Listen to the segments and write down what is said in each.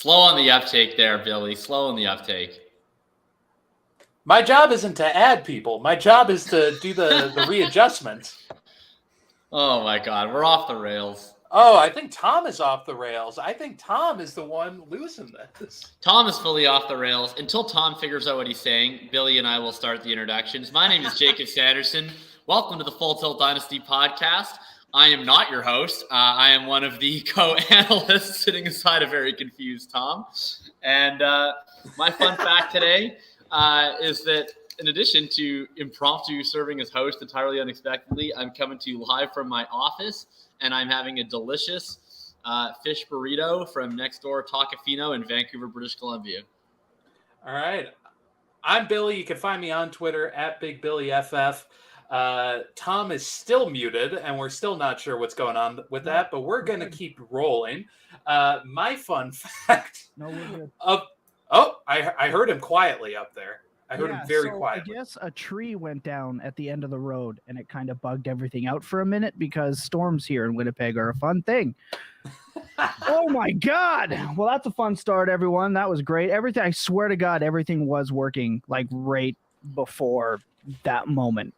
Slow on the uptake there, Billy. Slow on the uptake. My job isn't to add people. My job is to do the readjustment. Oh, my God. We're off the rails. Oh, I think Tom is off the rails. I think Tom is the one losing this. Tom is fully off the rails. Until Tom figures out what he's saying, Billy and I will start the introductions. My name is Jacob Sanderson. Welcome to the Full Tilt Dynasty podcast. I am not your host. I am one of the co-analysts sitting inside a very confused Tom. And my fun fact today is that in addition to impromptu serving as host entirely unexpectedly, I'm coming to you live from my office, and I'm having a delicious fish burrito from next door Tacofino in Vancouver, British Columbia. All right. I'm Billy. You can find me on Twitter at BigBillyFF. Tom is still muted, and we're still not sure what's going on with that, but we're going to keep rolling. My fun fact. No, we're good. I heard him quietly up there. I heard him very quietly. I guess a tree went down at the end of the road, and it kind of bugged everything out for a minute because storms here in Winnipeg are a fun thing. Oh, my God. Well, that's a fun start, everyone. That was great. Everything, I swear to God, everything was working like right before that moment.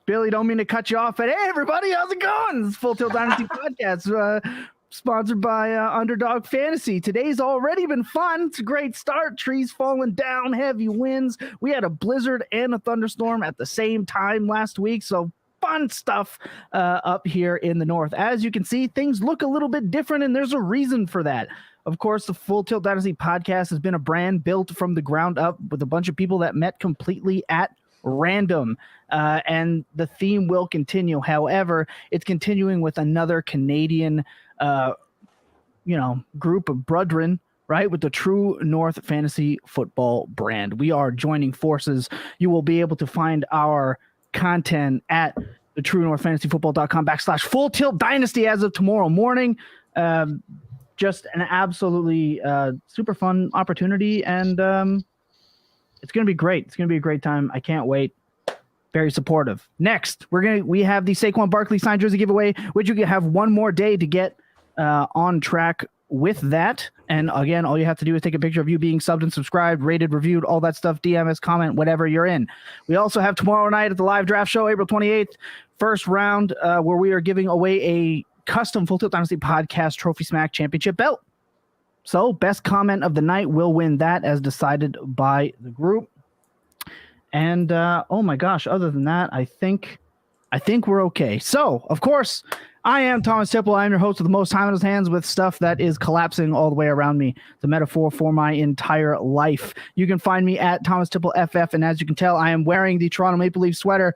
Billy, don't mean to cut you off, but hey, everybody, how's it going? This is Full Tilt Dynasty Podcast, sponsored by Underdog Fantasy. Today's already been fun. It's a great start. Trees falling down, heavy winds. We had a blizzard and a thunderstorm at the same time last week, so fun stuff up here in the north. As you can see, things look a little bit different, and there's a reason for that. Of course, the Full Tilt Dynasty Podcast has been a brand built from the ground up with a bunch of people that met completely at random, and the theme will continue. However, it's continuing with another Canadian group of brethren, right, with the True North Fantasy Football brand. We are joining forces. You will be able to find our content at the TrueNorthFantasyFootball.com/Full Tilt Dynasty as of tomorrow morning. Just an absolutely super fun opportunity, and it's going to be great. It's going to be a great time. I can't wait. Very supportive. Next, we have the Saquon Barkley signed jersey giveaway, which you can have one more day to get on track with that. And again, all you have to do is take a picture of you being subbed and subscribed, rated, reviewed, all that stuff, DMs, comment, whatever you're in. We also have tomorrow night at the live draft show, April 28th, first round, where we are giving away a custom Full Tilt Dynasty Podcast Trophy Smack Championship belt. So best comment of the night will win that as decided by the group. And oh my gosh, other than that, I think we're okay. So, of course, I am Thomas Tipple. I'm your host of the most time in his hands with stuff that is collapsing all the way around me. The metaphor for my entire life. You can find me at Thomas Tipple FF, and as you can tell, I am wearing the Toronto Maple Leaf sweater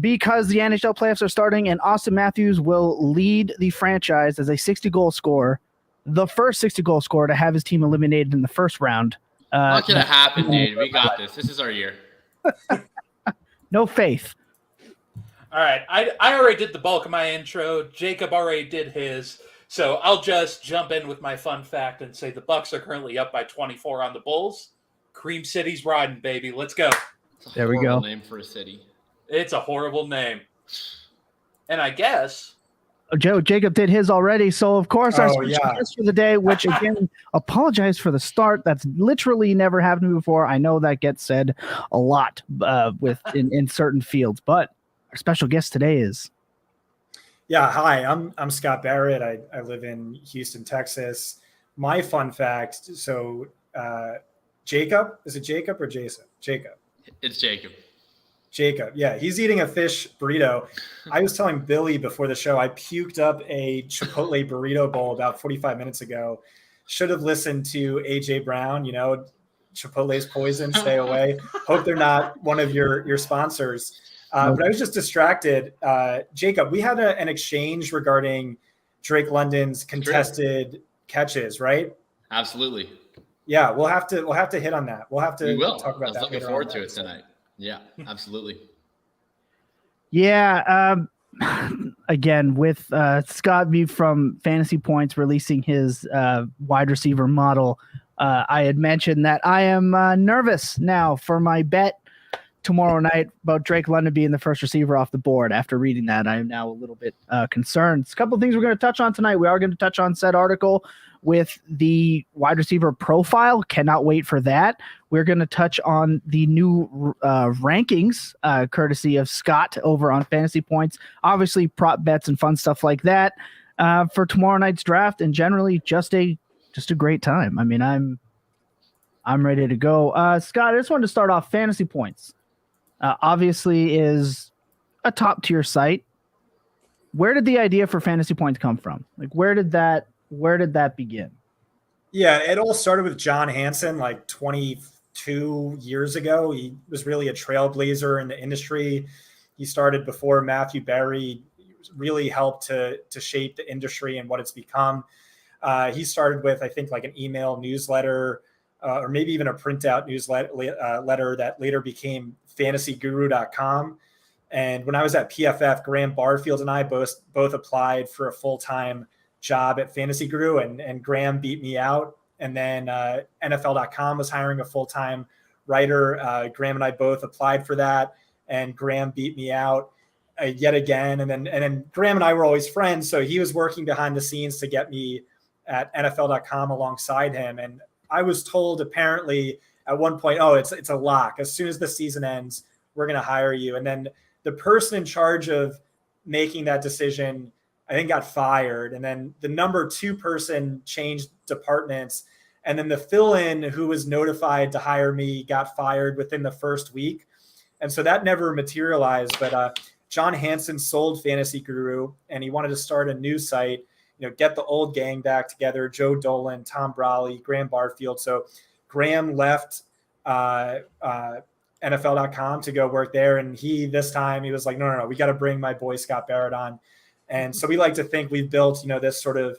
because the NHL playoffs are starting, and Austin Matthews will lead the franchise as a 60-goal scorer, the first 60-goal scorer to have his team eliminated in the first round. Not going to happen, dude. We got this. This is our year. No faith. All right. I already did the bulk of my intro. Jacob already did his. So I'll just jump in with my fun fact and say the Bucks are currently up by 24 on the Bulls. Cream City's riding, baby. Let's go. There we go. Name for a city. It's a horrible name. And I guess Jacob did his already, so of course our special guest for the day, which again, apologize for the start. That's literally never happened to me before. I know that gets said a lot in certain fields, but our special guest today is. Yeah, hi, I'm Scott Barrett. I live in Houston, Texas. My fun fact, so Jacob, is it Jacob or Jason? Jacob. It's Jacob. Jacob, yeah, he's eating a fish burrito. I was telling Billy before the show, I puked up a Chipotle burrito bowl about 45 minutes ago. Should have listened to AJ Brown, Chipotle's poison, stay away. Hope they're not one of your sponsors. But I was just distracted. Jacob, we had an exchange regarding Drake London's contested catches, right? Absolutely. Yeah, we'll have to hit on that. We'll have to talk about that. I was looking forward to it tonight. Yeah, absolutely. Yeah. Again, with Scott V from Fantasy Points releasing his wide receiver model, I had mentioned that I am nervous now for my bet tomorrow night about Drake London being the first receiver off the board. After reading that, I am now a little bit concerned. There's a couple of things we're going to touch on tonight. We are going to touch on said article with the wide receiver profile. Cannot wait for that. We're going to touch on the new rankings, courtesy of Scott over on Fantasy Points. Obviously, prop bets and fun stuff like that for tomorrow night's draft, and generally just a great time. I mean, I'm ready to go. Scott, I just wanted to start off. Fantasy Points obviously is a top tier site. Where did the idea for Fantasy Points come from? Like, where did that begin? Yeah, it all started with John Hansen like 22 years ago. He was really a trailblazer in the industry. He started before Matthew Berry. He really helped to shape the industry and what it's become. He started with, I think, like an email newsletter, or maybe even a printout newsletter that later became fantasyguru.com. And when I was at PFF, Graham Barfield and I both applied for a full-time job at Fantasy Guru, and Graham beat me out. And then NFL.com was hiring a full-time writer. Graham and I both applied for that, and Graham beat me out yet again. And then Graham and I were always friends, so he was working behind the scenes to get me at NFL.com alongside him. And I was told apparently at one point, oh, it's a lock. As soon as the season ends, we're going to hire you. And then the person in charge of making that decision, I think, got fired. And then the number 2 person changed departments. And then the fill-in who was notified to hire me got fired within the first week. And so that never materialized. But John Hansen sold Fantasy Guru, and he wanted to start a new site, get the old gang back together, Joe Dolan, Tom Brawley, Graham Barfield. So Graham left NFL.com to go work there. And this time he was like, no, we got to bring my boy Scott Barrett on. And so we like to think we've built, this sort of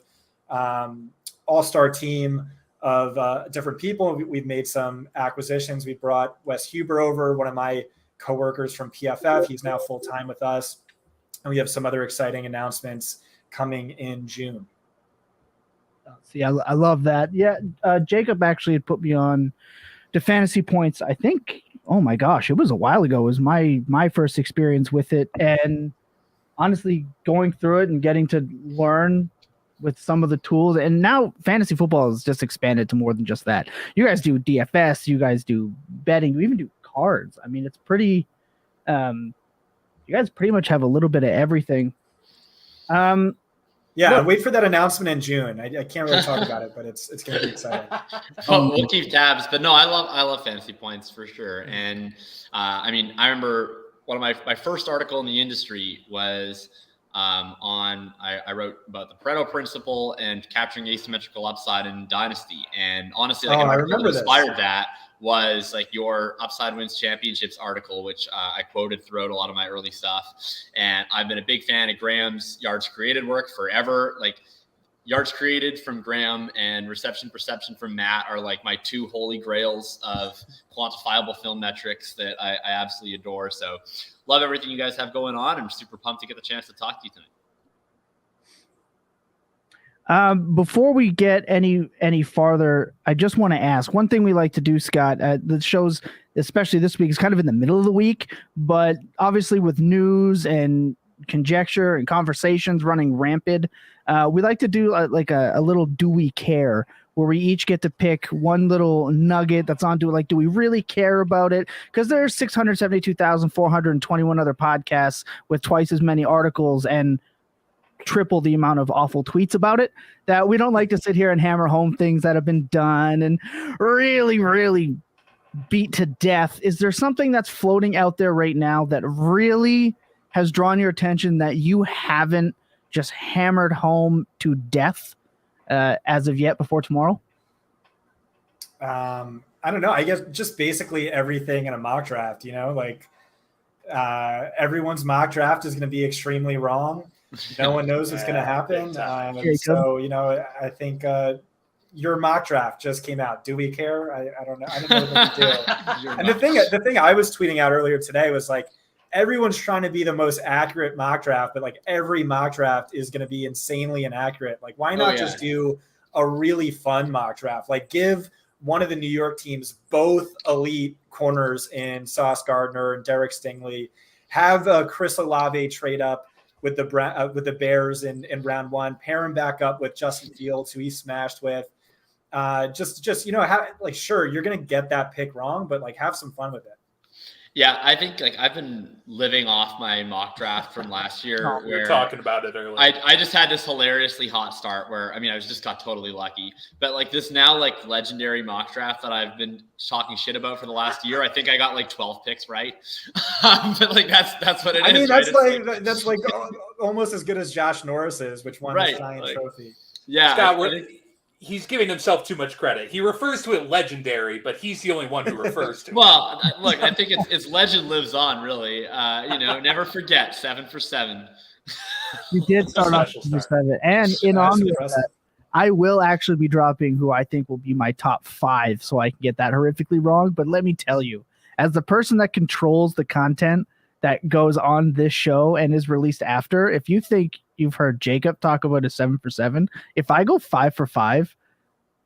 all-star team of different people. We've made some acquisitions. We brought Wes Huber over, one of my coworkers from PFF. He's now full-time with us. And we have some other exciting announcements coming in June. See, I love that. Yeah, Jacob actually had put me on to Fantasy Points. I think, oh my gosh, it was a while ago. It was my first experience with it, and honestly, going through it and getting to learn with some of the tools. And now fantasy football has just expanded to more than just that. You guys do DFS, you guys do betting, you even do cards. I mean, it's pretty. You guys pretty much have a little bit of everything. Yeah, wait for that announcement in June. I can't really talk about it, but it's going to be exciting. We'll keep tabs, but no, I love Fantasy Points for sure. And I mean, I remember one of my first article in the industry was I wrote about the Pareto principle and capturing asymmetrical upside in Dynasty. And honestly, like an article that inspired that was like your Upside Wins Championships article, which I quoted throughout a lot of my early stuff. And I've been a big fan of Graham's yards created work forever. Like yards created from Graham and reception perception from Matt are like my 2 holy grails of quantifiable film metrics that I absolutely adore. So love everything you guys have going on. I'm super pumped to get the chance to talk to you tonight. Before we get any farther, I just want to ask one thing we like to do, Scott. The shows, especially this week, is kind of in the middle of the week, but obviously with news and conjecture and conversations running rampant, we like to do like a little do we care, where we each get to pick one little nugget that's onto it. Like, do we really care about it? Because there's 672,421 other podcasts with twice as many articles and triple the amount of awful tweets about it, that we don't like to sit here and hammer home things that have been done and really, really beat to death. Is there something that's floating out there right now that really has drawn your attention that you haven't just hammered home to death as of yet before tomorrow? I don't know. I guess just basically everything in a mock draft, like everyone's mock draft is going to be extremely wrong. No one knows what's going to happen. So, I think your mock draft just came out. Do we care? I don't know. I don't know what to do. And the thing I was tweeting out earlier today was like, everyone's trying to be the most accurate mock draft, but like every mock draft is going to be insanely inaccurate. Like, why not just do a really fun mock draft? Like, give one of the New York teams, both elite corners in Sauce Gardner and Derek Stingley, have Chris Olave trade up with the Bears in round 1, pair him back up with Justin Fields, who he smashed with. Just sure, you're gonna get that pick wrong, but like have some fun with it. Yeah, I think like I've been living off my mock draft from last year. We were talking about it earlier. I just had this hilariously hot start where, I mean, I just got totally lucky. But like this now like legendary mock draft that I've been talking shit about for the last year, I think I got like 12 picks right. But like that's what it is. I mean, right? that's like almost as good as Josh Norris's, which won the Giant Trophy. Yeah, Scott, he's giving himself too much credit. He refers to it legendary, but he's the only one who refers to it. Well, look, I think it's legend lives on, really. Never forget 7 for 7. You did start off with 7. And in honor of that, I will actually be dropping who I think will be my top 5 so I can get that horrifically wrong. But let me tell you, as the person that controls the content that goes on this show and is released after, if you think you've heard Jacob talk about a 7 for 7, if I go 5 for 5,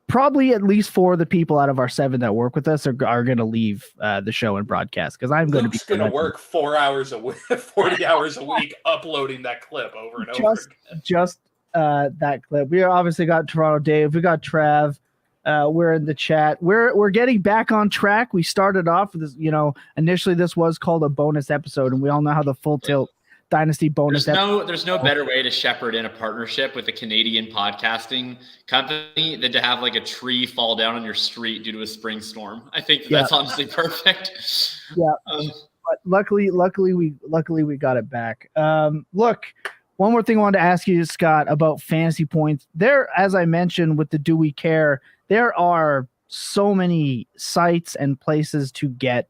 probably at least 4 of the people out of our 7 that work with us are going to leave the show and broadcast, because I'm going to be work 4 hours a week, 40 hours a week uploading that clip over and over again. Just that clip. We obviously got Toronto Dave. We got Trav. We're in the chat. We're getting back on track. We started off with this, initially this was called a bonus episode, and we all know how the Full Tilt Dynasty bonus. There's no better way to shepherd in a partnership with a Canadian podcasting company than to have like a tree fall down on your street due to a spring storm. I think that's honestly perfect. Yeah. But luckily we got it back. Look, one more thing I wanted to ask you, Scott, about fantasy points. There, as I mentioned with the Do We Care, there are so many sites and places to get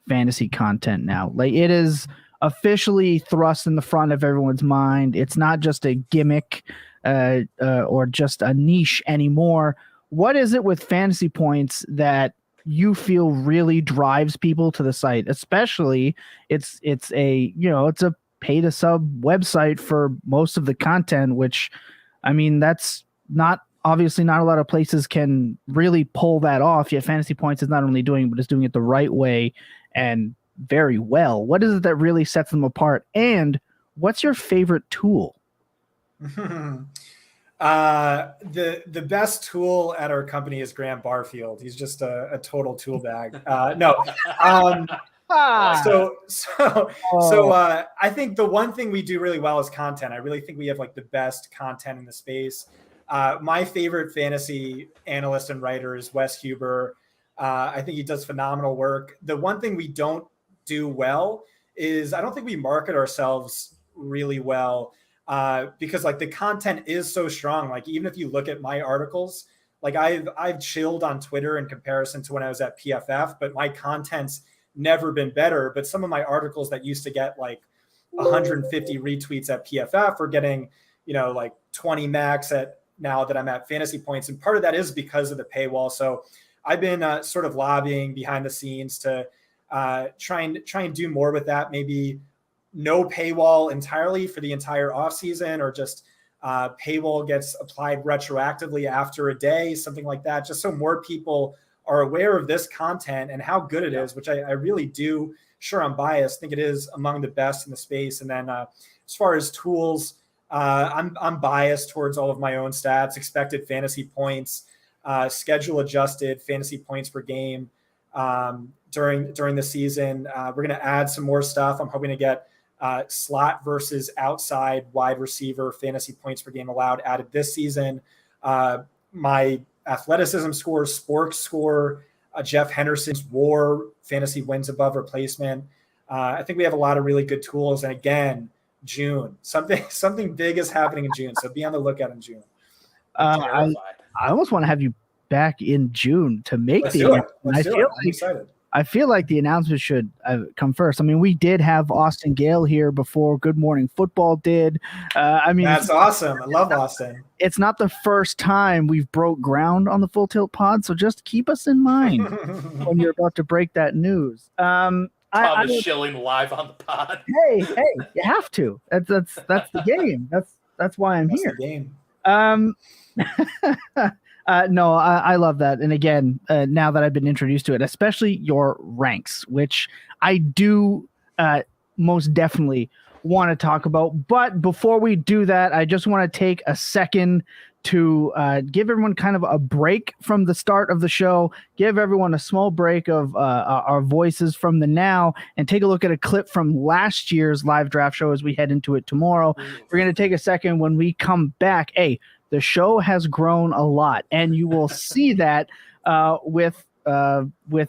fantasy content now. Like, it is officially thrust in the front of everyone's mind. It's not just a gimmick or just a niche anymore. What is it with fantasy points that you feel really drives people to the site? Especially it's a pay to sub website for most of the content, which, I mean, that's obviously not a lot of places can really pull that off. Yet Fantasy Points is not only doing, but it's doing it the right way and very well. What is it that really sets them apart? And what's your favorite tool? The best tool at our company is Graham Barfield. He's just a total tool bag. So I think the one thing we do really well is content. I really think we have like the best content in the space. My favorite fantasy analyst and writer is Wes Huber. I think he does phenomenal work. The one thing we don't do well is I don't think we market ourselves really well because like the content is so strong. Like, even if you look at my articles, like I've chilled on Twitter in comparison to when I was at PFF, but my content's never been better. But some of my articles that used to get like 150 retweets at PFF are getting, like 20 max at now that I'm at Fantasy Points. And part of that is because of the paywall. So I've been sort of lobbying behind the scenes to try and do more with that. Maybe no paywall entirely for the entire off season, or just paywall gets applied retroactively after a day, something like that, just so more people are aware of this content and how good it is, which I really do. Sure, I'm biased. Think it is among the best in the space. And then as far as tools, I'm biased towards all of my own stats, expected fantasy points, schedule adjusted fantasy points per game during the season. We're going to add some more stuff. I'm hoping to get slot versus outside wide receiver fantasy points per game allowed added this season. My athleticism score, sports score, Jeff Henderson's WAR fantasy wins above replacement. I think we have a lot of really good tools. And again, June, something big is happening in June. So be on the lookout in June. I almost want to have you back in June to make I'm excited. I feel like the announcement should come first. I mean, we did have Austin Gale here before Good Morning Football did. That's awesome. I love Austin. It's not the first time we've broke ground on the Full Tilt Pod, so just keep us in mind when you're about to break that news. Thomas Schilling live on the pod. Hey, you have to. That's the game. That's why I'm here. The game. No, I love that. And again, now that I've been introduced to it, especially your ranks, which I do most definitely want to talk about. But before we do that, I just want to take a second to give everyone kind of a break from the start of the show, give everyone a small break of our voices from the now, and take a look at a clip from last year's live draft show as we head into it tomorrow. We're going to take a second. When we come back, the show has grown a lot, and you will see that with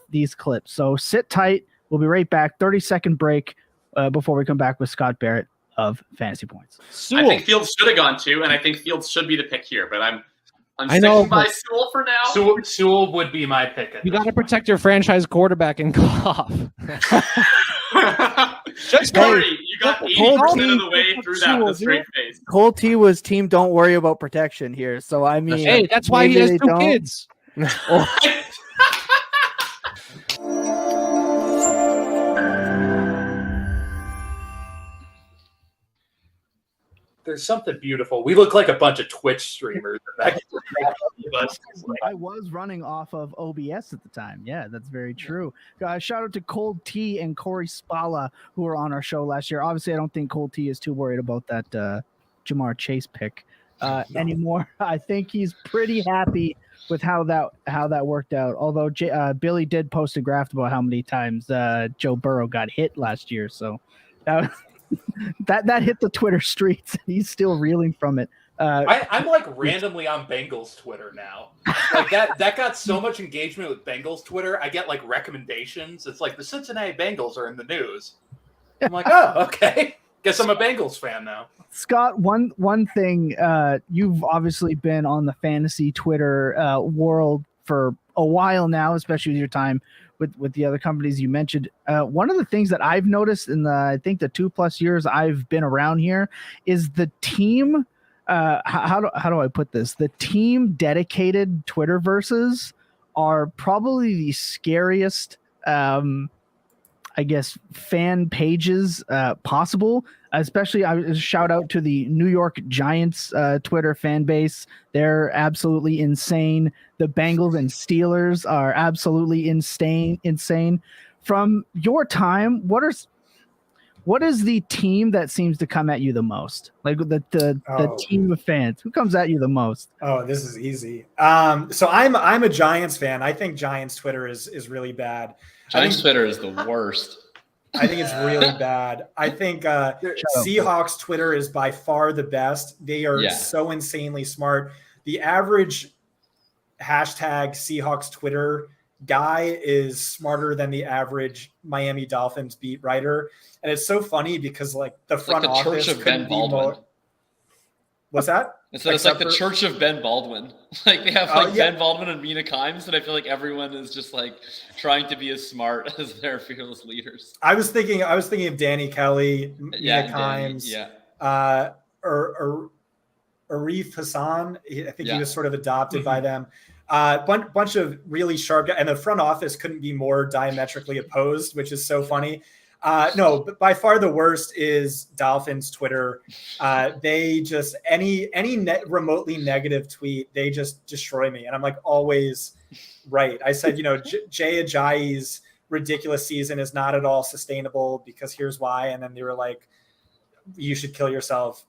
these clips. So sit tight. We'll be right back. 30-second break before we come back with Scott Barrett of Fantasy Points. I think Fields should have gone 2, and I think Fields should be the pick here, but I'm sticking by Sewell for now. Sewell would be my pick. You got to protect your franchise quarterback and Goff. Just Corey, you got 80% of the way through that with a straight face. Cole T was team don't worry about protection here. So, I mean. Hey, that's why he has 2 kids. There's something beautiful. We look like a bunch of Twitch streamers. I was running off of OBS at the time. Yeah, that's very true. Shout out to Cold T and Corey Spala, who were on our show last year. Obviously, I don't think Cold T is too worried about that Jamar Chase pick anymore. I think he's pretty happy with how that worked out. Although Billy did post a graph about how many times Joe Burrow got hit last year. So that hit the Twitter streets. He's still reeling from it. I'm like randomly on Bengals Twitter now. Like that got so much engagement with Bengals Twitter. I get like recommendations. It's like the Cincinnati Bengals are in the news. I'm like, oh, okay. Guess I'm a Bengals fan now. Scott, one thing, you've obviously been on the fantasy Twitter world for a while now, especially with your time with the other companies you mentioned. One of the things that I've noticed in I think the 2+ years I've been around here is the team. How do I put this? The team dedicated Twitterverses are probably the scariest, I guess, fan pages possible. Especially, I shout out to the New York Giants Twitter fan base. They're absolutely insane. The Bengals and Steelers are absolutely insane. From your time, what is the team that seems to come at you the most? Like the team of fans, who comes at you the most? Oh, this is easy. So I'm a Giants fan. I think Giants Twitter is really bad. Giants Twitter is the worst. I think it's really bad. I think Seahawks Twitter is by far the best. They are so insanely smart. The average hashtag Seahawks Twitter guy is smarter than the average Miami Dolphins beat writer. And it's so funny because like the front like the office Church of Ben Baldwin. What's that? It's like the Church of Ben Baldwin. Like they have Ben Baldwin and Mina Kimes, and I feel like everyone is just like trying to be as smart as their fearless leaders. I was thinking of Danny Kelly, Mina Kimes, or Arif Hassan. I think he was sort of adopted by them. Bunch of really sharp guys, and the front office couldn't be more diametrically opposed, which is so funny. No, but by far the worst is Dolphins Twitter. They just any remotely negative tweet, they just destroy me. And I'm like always right. I said, Jay Ajayi's ridiculous season is not at all sustainable because here's why. And then they were like, you should kill yourself.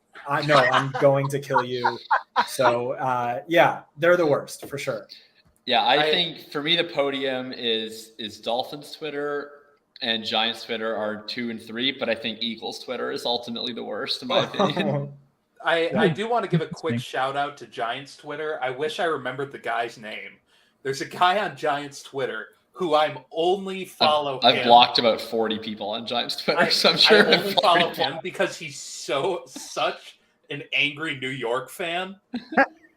No, I'm going to kill you. So they're the worst for sure. Yeah, I think for me the podium is Dolphins Twitter. And Giants Twitter are 2 and 3, but I think Eagles Twitter is ultimately the worst in my opinion. I do want to give a quick shout out to Giants Twitter. I wish I remembered the guy's name. There's a guy on Giants Twitter who I'm only follow. I've blocked about 40 people on Giants Twitter, so I'm sure I only follow him because he's such an angry New York fan.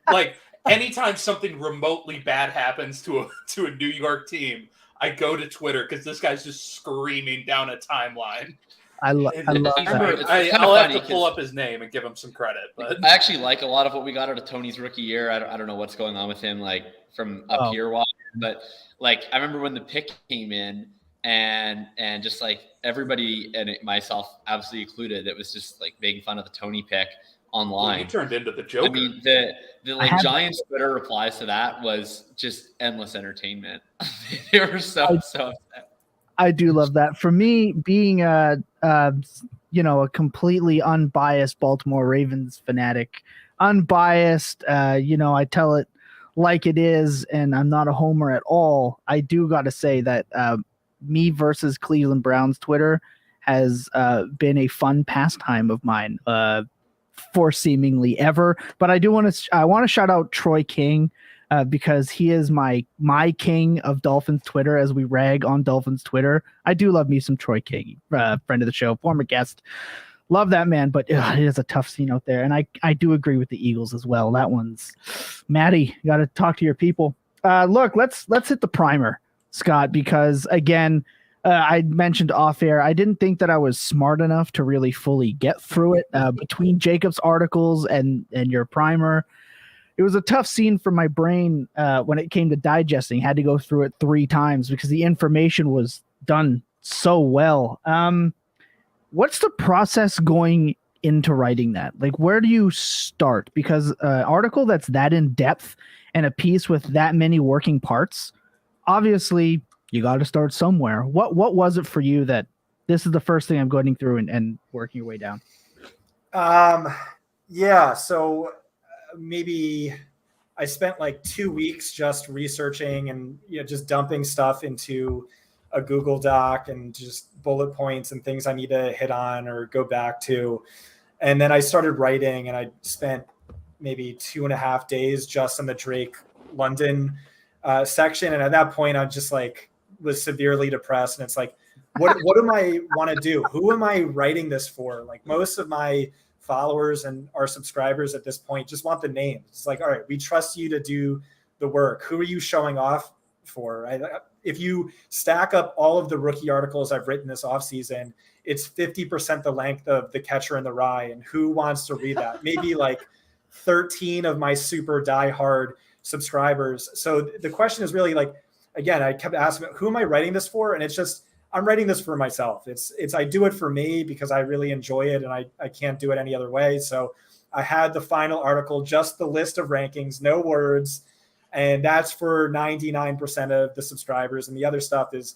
Like anytime something remotely bad happens to a New York team, I go to Twitter because this guy's just screaming down a timeline. I love that. I'll have to pull up his name and give him some credit. But I actually like a lot of what we got out of Tony's rookie year. I don't know what's going on with him, like from up here wise, but like I remember when the pick came in and just like everybody and myself obviously included, it was just like making fun of the Tony pick. online. Well, you turned into the Joker. I mean, the Giants Twitter replies to that was just endless entertainment. They were so upset. I do love that. For me, being a completely unbiased Baltimore Ravens fanatic, unbiased, I tell it like it is, and I'm not a homer at all. I do got to say that me versus Cleveland Browns Twitter has been a fun pastime of mine for seemingly ever. But I want to shout out Troy King because he is my king of Dolphins Twitter as we rag on Dolphins Twitter. I do love me some Troy King, friend of the show, former guest. Love that man, but it is a tough scene out there. And I do agree with the Eagles as well. That one's Maddie, you got to talk to your people. Look, let's hit the primer, Scott, because again, I mentioned off air, I didn't think that I was smart enough to really fully get through it between Jacob's articles and your primer. It was a tough scene for my brain when it came to digesting. Had to go through it 3 times because the information was done so well. What's the process going into writing that? Like, where do you start? Because an article that's that in depth and a piece with that many working parts, obviously you got to start somewhere. What was it for you that this is the first thing I'm going through and working your way down? Yeah. So maybe I spent like 2 weeks just researching and just dumping stuff into a Google Doc and just bullet points and things I need to hit on or go back to. And then I started writing, and I spent maybe 2.5 days just in the Drake London section. And at that point, I just was severely depressed. And it's like, what do I want to do? Who am I writing this for? Like, most of my followers and our subscribers at this point just want the names. It's like, all right, we trust you to do the work. Who are you showing off for? If you stack up all of the rookie articles I've written this offseason, it's 50% the length of The Catcher in the Rye. And who wants to read that? Maybe like 13 of my super diehard subscribers. So the question is really like, again, I kept asking, who am I writing this for? And it's just, I'm writing this for myself. It's I do it for me because I really enjoy it, and I can't do it any other way. So I had the final article, just the list of rankings, no words. And that's for 99% of the subscribers. And the other stuff is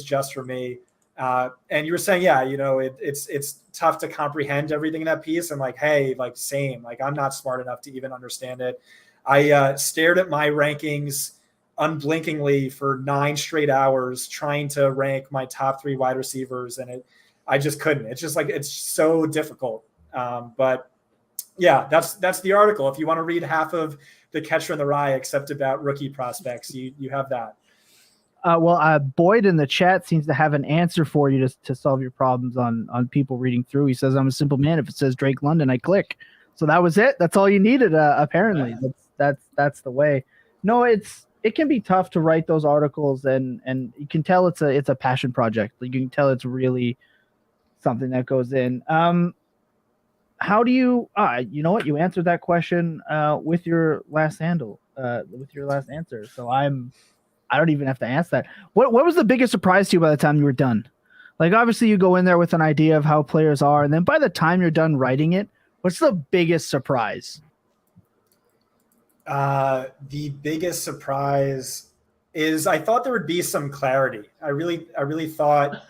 just for me. And you were saying, yeah, it's tough to comprehend everything in that piece. And like, hey, like same, like I'm not smart enough to even understand it. I stared at my rankings unblinkingly for 9 straight hours trying to rank my top 3 wide receivers. And I just couldn't. It's just like, it's so difficult. But yeah, that's the article. If you want to read half of The Catcher in the Rye, except about rookie prospects, you have that. Boyd in the chat seems to have an answer for you to solve your problems on people reading through. He says, I'm a simple man. If it says Drake London, I click. So that was it. That's all you needed. Apparently that's the way. No, it can be tough to write those articles, and you can tell it's a passion project. You can tell it's really something that goes in. How do you, you know what? You answered that question with your last handle, with your last answer. So I don't even have to ask that. What was the biggest surprise to you by the time you were done? Like, obviously you go in there with an idea of how players are, and then by the time you're done writing it, what's the biggest surprise? The biggest surprise is I thought there would be some clarity. I really thought,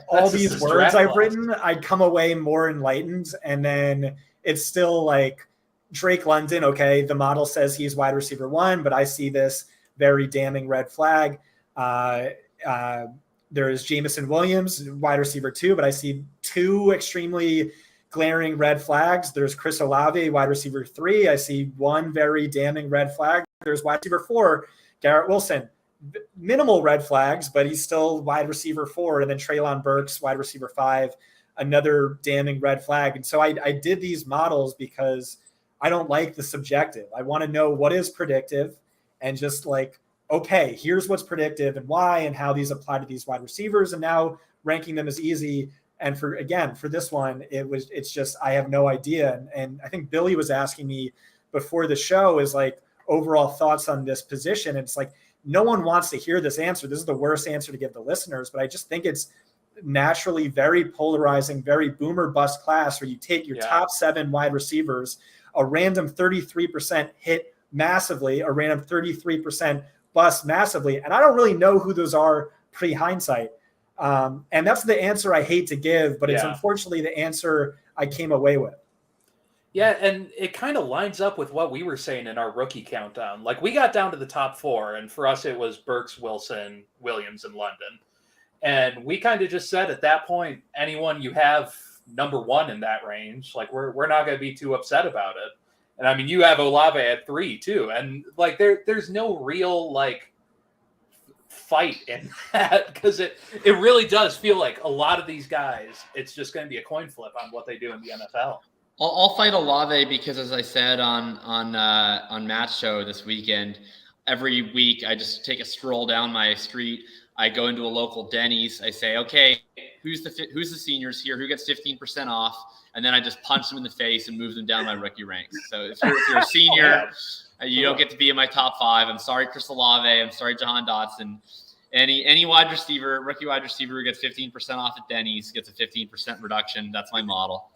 all these words I've written, I'd come away more enlightened. And then it's still like Drake London. Okay. The model says he's wide receiver 1, but I see this very damning red flag. There is Jamison Williams, wide receiver 2, but I see 2 extremely glaring red flags. There's Chris Olave, wide receiver 3. I see 1 very damning red flag. There's wide receiver 4, Garrett Wilson. Minimal red flags, but he's still wide receiver 4. And then Treylon Burks, wide receiver 5, another damning red flag. And so I did these models because I don't like the subjective. I want to know what is predictive and just like, okay, here's what's predictive and why and how these apply to these wide receivers. And now ranking them is easy. And for this one, it's just, I have no idea. And I think Billy was asking me before the show is like overall thoughts on this position. And it's like, no one wants to hear this answer. This is the worst answer to give the listeners, but I just think it's naturally very polarizing, very boomer bust class where you take your top 7 wide receivers, a random 33% hit massively, a random 33% bust massively. And I don't really know who those are pre-hindsight. And that's the answer I hate to give, but it's unfortunately the answer I came away with. Yeah, and it kind of lines up with what we were saying in our rookie countdown. Like, we got down to the top 4, and for us it was Burks, Wilson, Williams, and London. And we kind of just said at that point, anyone you have number 1 in that range, like, we're not going to be too upset about it. And I mean, you have Olave at 3 too, and like there's no real like fight in that, because it really does feel like a lot of these guys, it's just going to be a coin flip on what they do in the NFL. I'll fight Olave because, as I said on Matt's show this weekend, every week I just take a stroll down my street. I go into a local Denny's. I say, okay, who's the seniors here? Who gets 15% off? And then I just punch them in the face and move them down my rookie ranks. So if you're a senior, you don't get to be in my top 5. I'm sorry, Chris Olave. I'm sorry, Jahan Dotson. Any wide receiver, rookie wide receiver who gets 15% off at Denny's gets a 15% reduction. That's my model.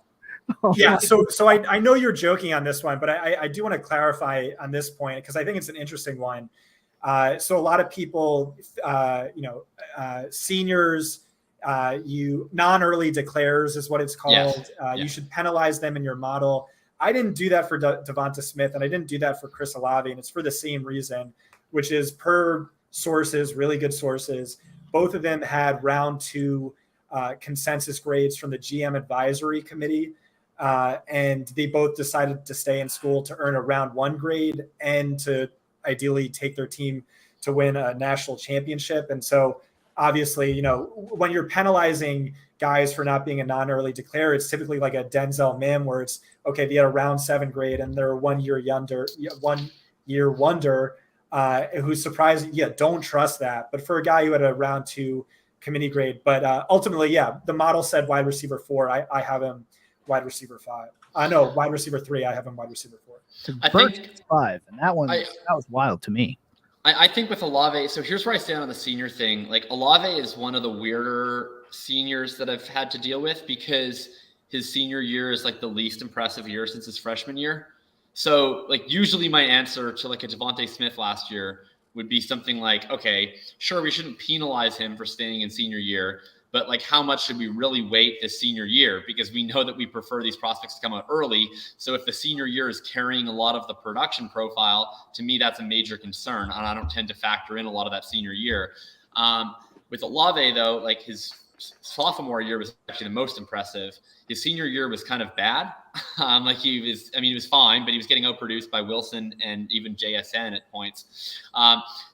Yeah, so I know you're joking on this one, but I do want to clarify on this point because I think it's an interesting one. So a lot of people, seniors, you non-early declares is what it's called. You should penalize them in your model. I didn't do that for Devonta Smith, and I didn't do that for Chris Olave, and it's for the same reason, which is per sources, really good sources. Both of them had round 2 consensus grades from the GM advisory committee. And they both decided to stay in school to earn a round 1 grade and to ideally take their team to win a national championship. And so obviously, when you're penalizing guys for not being a non-early declare, it's typically like a Denzel Mim where it's, okay, they had a round 7 grade and they're 1 year wonder who's surprising. Yeah, don't trust that. But for a guy who had a round 2 committee grade, but ultimately, the model said wide receiver 4. I have him wide receiver 5. No, wide receiver 3. I have him wide receiver 4. I think 5, and that was wild to me. I think with Olave, so here's where I stand on the senior thing. Like, Olave is one of the weirder seniors that I've had to deal with because his senior year is like the least impressive year since his freshman year. So like usually my answer to like a Devonta Smith last year would be something like, okay, sure, we shouldn't penalize him for staying in senior year, but like how much should we really wait this senior year? Because we know that we prefer these prospects to come out early. So if the senior year is carrying a lot of the production profile, to me, that's a major concern. And I don't tend to factor in a lot of that senior year. With Olave though, like his sophomore year was actually the most impressive. His senior year was kind of bad. He was fine, but he was getting outproduced by Wilson and even JSN at points.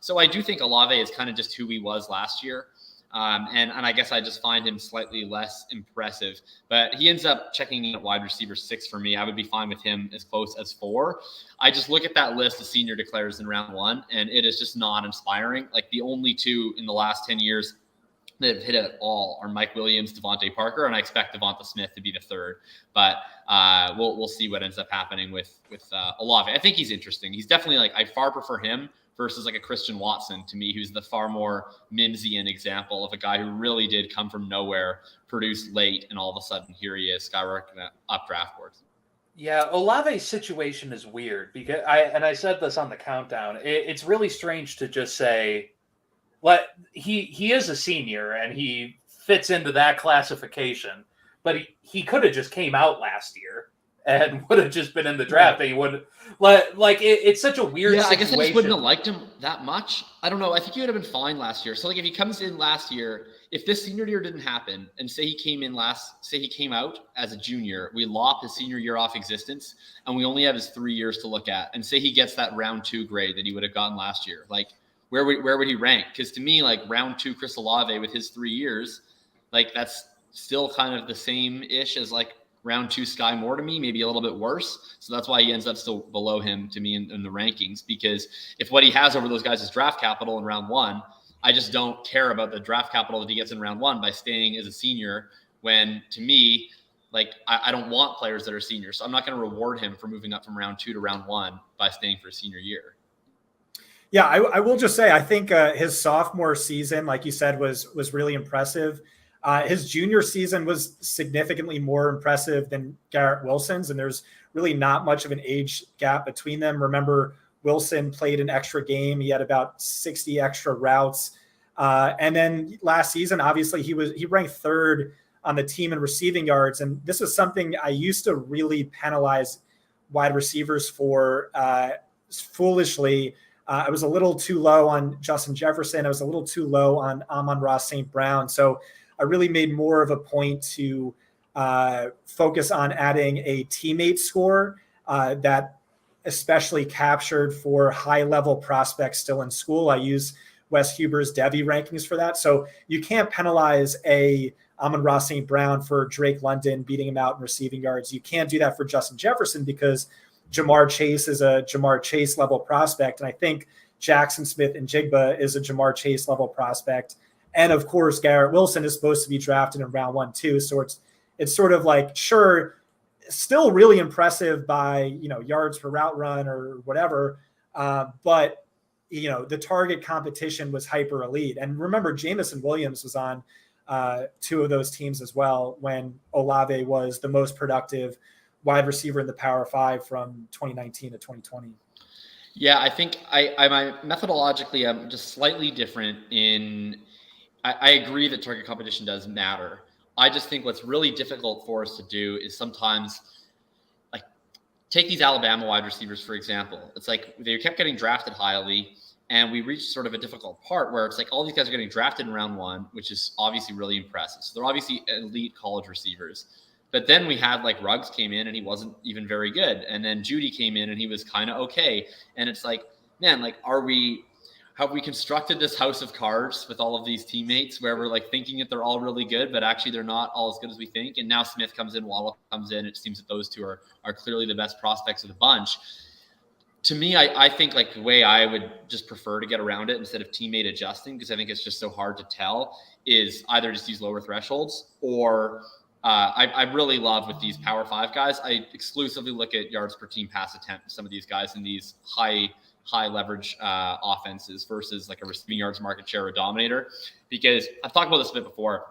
So I do think Olave is kind of just who he was last year. And I guess I just find him slightly less impressive, but he ends up checking in at wide receiver 6 for me. I would be fine with him as close as 4. I just look at that list of senior declares in round 1, and it is just not inspiring. Like the only 2 in the last 10 years that have hit it at all are Mike Williams, Devontae Parker, and I expect Devonta Smith to be the 3rd. But we'll see what ends up happening with Olave. I think he's interesting. He's definitely like I far prefer him versus like a Christian Watson to me, who's the far more Mimsian example of a guy who really did come from nowhere, produced late, and all of a sudden here he is skyrocketing up draft boards. Yeah, Olave's situation is weird because I said this on the countdown. It's really strange to just say, he is a senior and he fits into that classification, but he could have just came out last year and would have just been in the draft. He would it's such a weird situation. I guess I just wouldn't have liked him that much. I don't know. I think he would have been fine last year. So like if he comes in last year, if this senior year didn't happen and say he came out as a junior, we lop his senior year off existence and we only have his 3 years to look at, and say he gets that round 2 grade that he would have gotten last year. Like where would he rank? Because to me, like round 2 Chris Olave with his 3 years, like that's still kind of the same ish as like round 2 Skye Moore to me, maybe a little bit worse. So that's why he ends up still below him to me in the rankings, because if what he has over those guys is draft capital in round 1, I just don't care about the draft capital that he gets in round 1 by staying as a senior, when to me, like I don't want players that are seniors. So I'm not going to reward him for moving up from round 2 to round 1 by staying for a senior year. Yeah, I will just say, I think his sophomore season, like you said, was really impressive. His junior season was significantly more impressive than Garrett Wilson's, and there's really not much of an age gap between them. Remember, Wilson played an extra game. He had about 60 extra routes. And then last season, obviously, he ranked third on the team in receiving yards. And this is something I used to really penalize wide receivers for foolishly. I was a little too low on Justin Jefferson. I was a little too low on Amon-Ra St. Brown. So I really made more of a point to focus on adding a teammate score that especially captured for high-level prospects still in school. I use Wes Huber's Devy rankings for that. So you can't penalize a Amon-Ra St. Brown for Drake London beating him out in receiving yards. You can't do that for Justin Jefferson because Jamar Chase is a Jamar Chase level prospect. And I think Jackson Smith and Jigba is a Jamar Chase level prospect. And of course, Garrett Wilson is supposed to be drafted in round 1 too. So it's sort of like, sure, still really impressive by, yards per route run or whatever. But the target competition was hyper elite. And remember, Jamison Williams was on 2 of those teams as well when Olave was the most productive wide receiver in the Power 5 from 2019 to 2020. Yeah, I think I methodologically, I'm just slightly different I agree that target competition does matter. I just think what's really difficult for us to do is sometimes take these Alabama wide receivers, for example. It's like they kept getting drafted highly, and we reached sort of a difficult part where it's like all these guys are getting drafted in round 1, which is obviously really impressive. So they're obviously elite college receivers. But then we had Ruggs came in and he wasn't even very good. And then Judy came in and he was kind of okay. And it's like, man, have we constructed this house of cards with all of these teammates where we're thinking that they're all really good, but actually they're not all as good as we think. And now Smith comes in, Waddle comes in. It seems that those two are clearly the best prospects of the bunch. To me, I think the way I would just prefer to get around it instead of teammate adjusting, because I think it's just so hard to tell, is either just use lower thresholds or I really love with these Power 5 guys. I exclusively look at yards per team pass attempt with some of these guys in these high leverage offenses versus a receiving yards market share or dominator, because I've talked about this a bit before.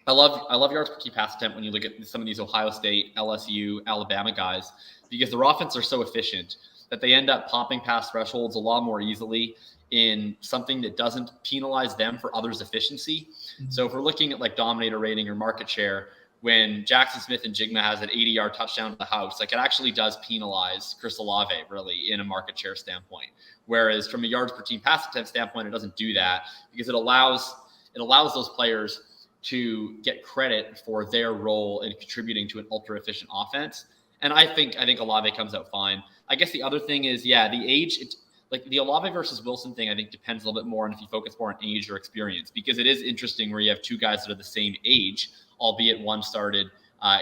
I love yards per team pass attempt when you look at some of these Ohio State, LSU, Alabama guys, because their offense are so efficient that they end up popping past thresholds a lot more easily in something that doesn't penalize them for others' efficiency. Mm-hmm. So if we're looking at dominator rating or market share, when Jackson Smith and Jigma has an 80-yard touchdown to the house, it actually does penalize Chris Olave really in a market share standpoint. Whereas from a yards per team pass attempt standpoint, it doesn't do that because it allows those players to get credit for their role in contributing to an ultra efficient offense. And I think Olave comes out fine. I guess the other thing is, the age, the Olave versus Wilson thing, I think depends a little bit more on if you focus more on age or experience, because it is interesting where you have 2 guys that are the same age, albeit one started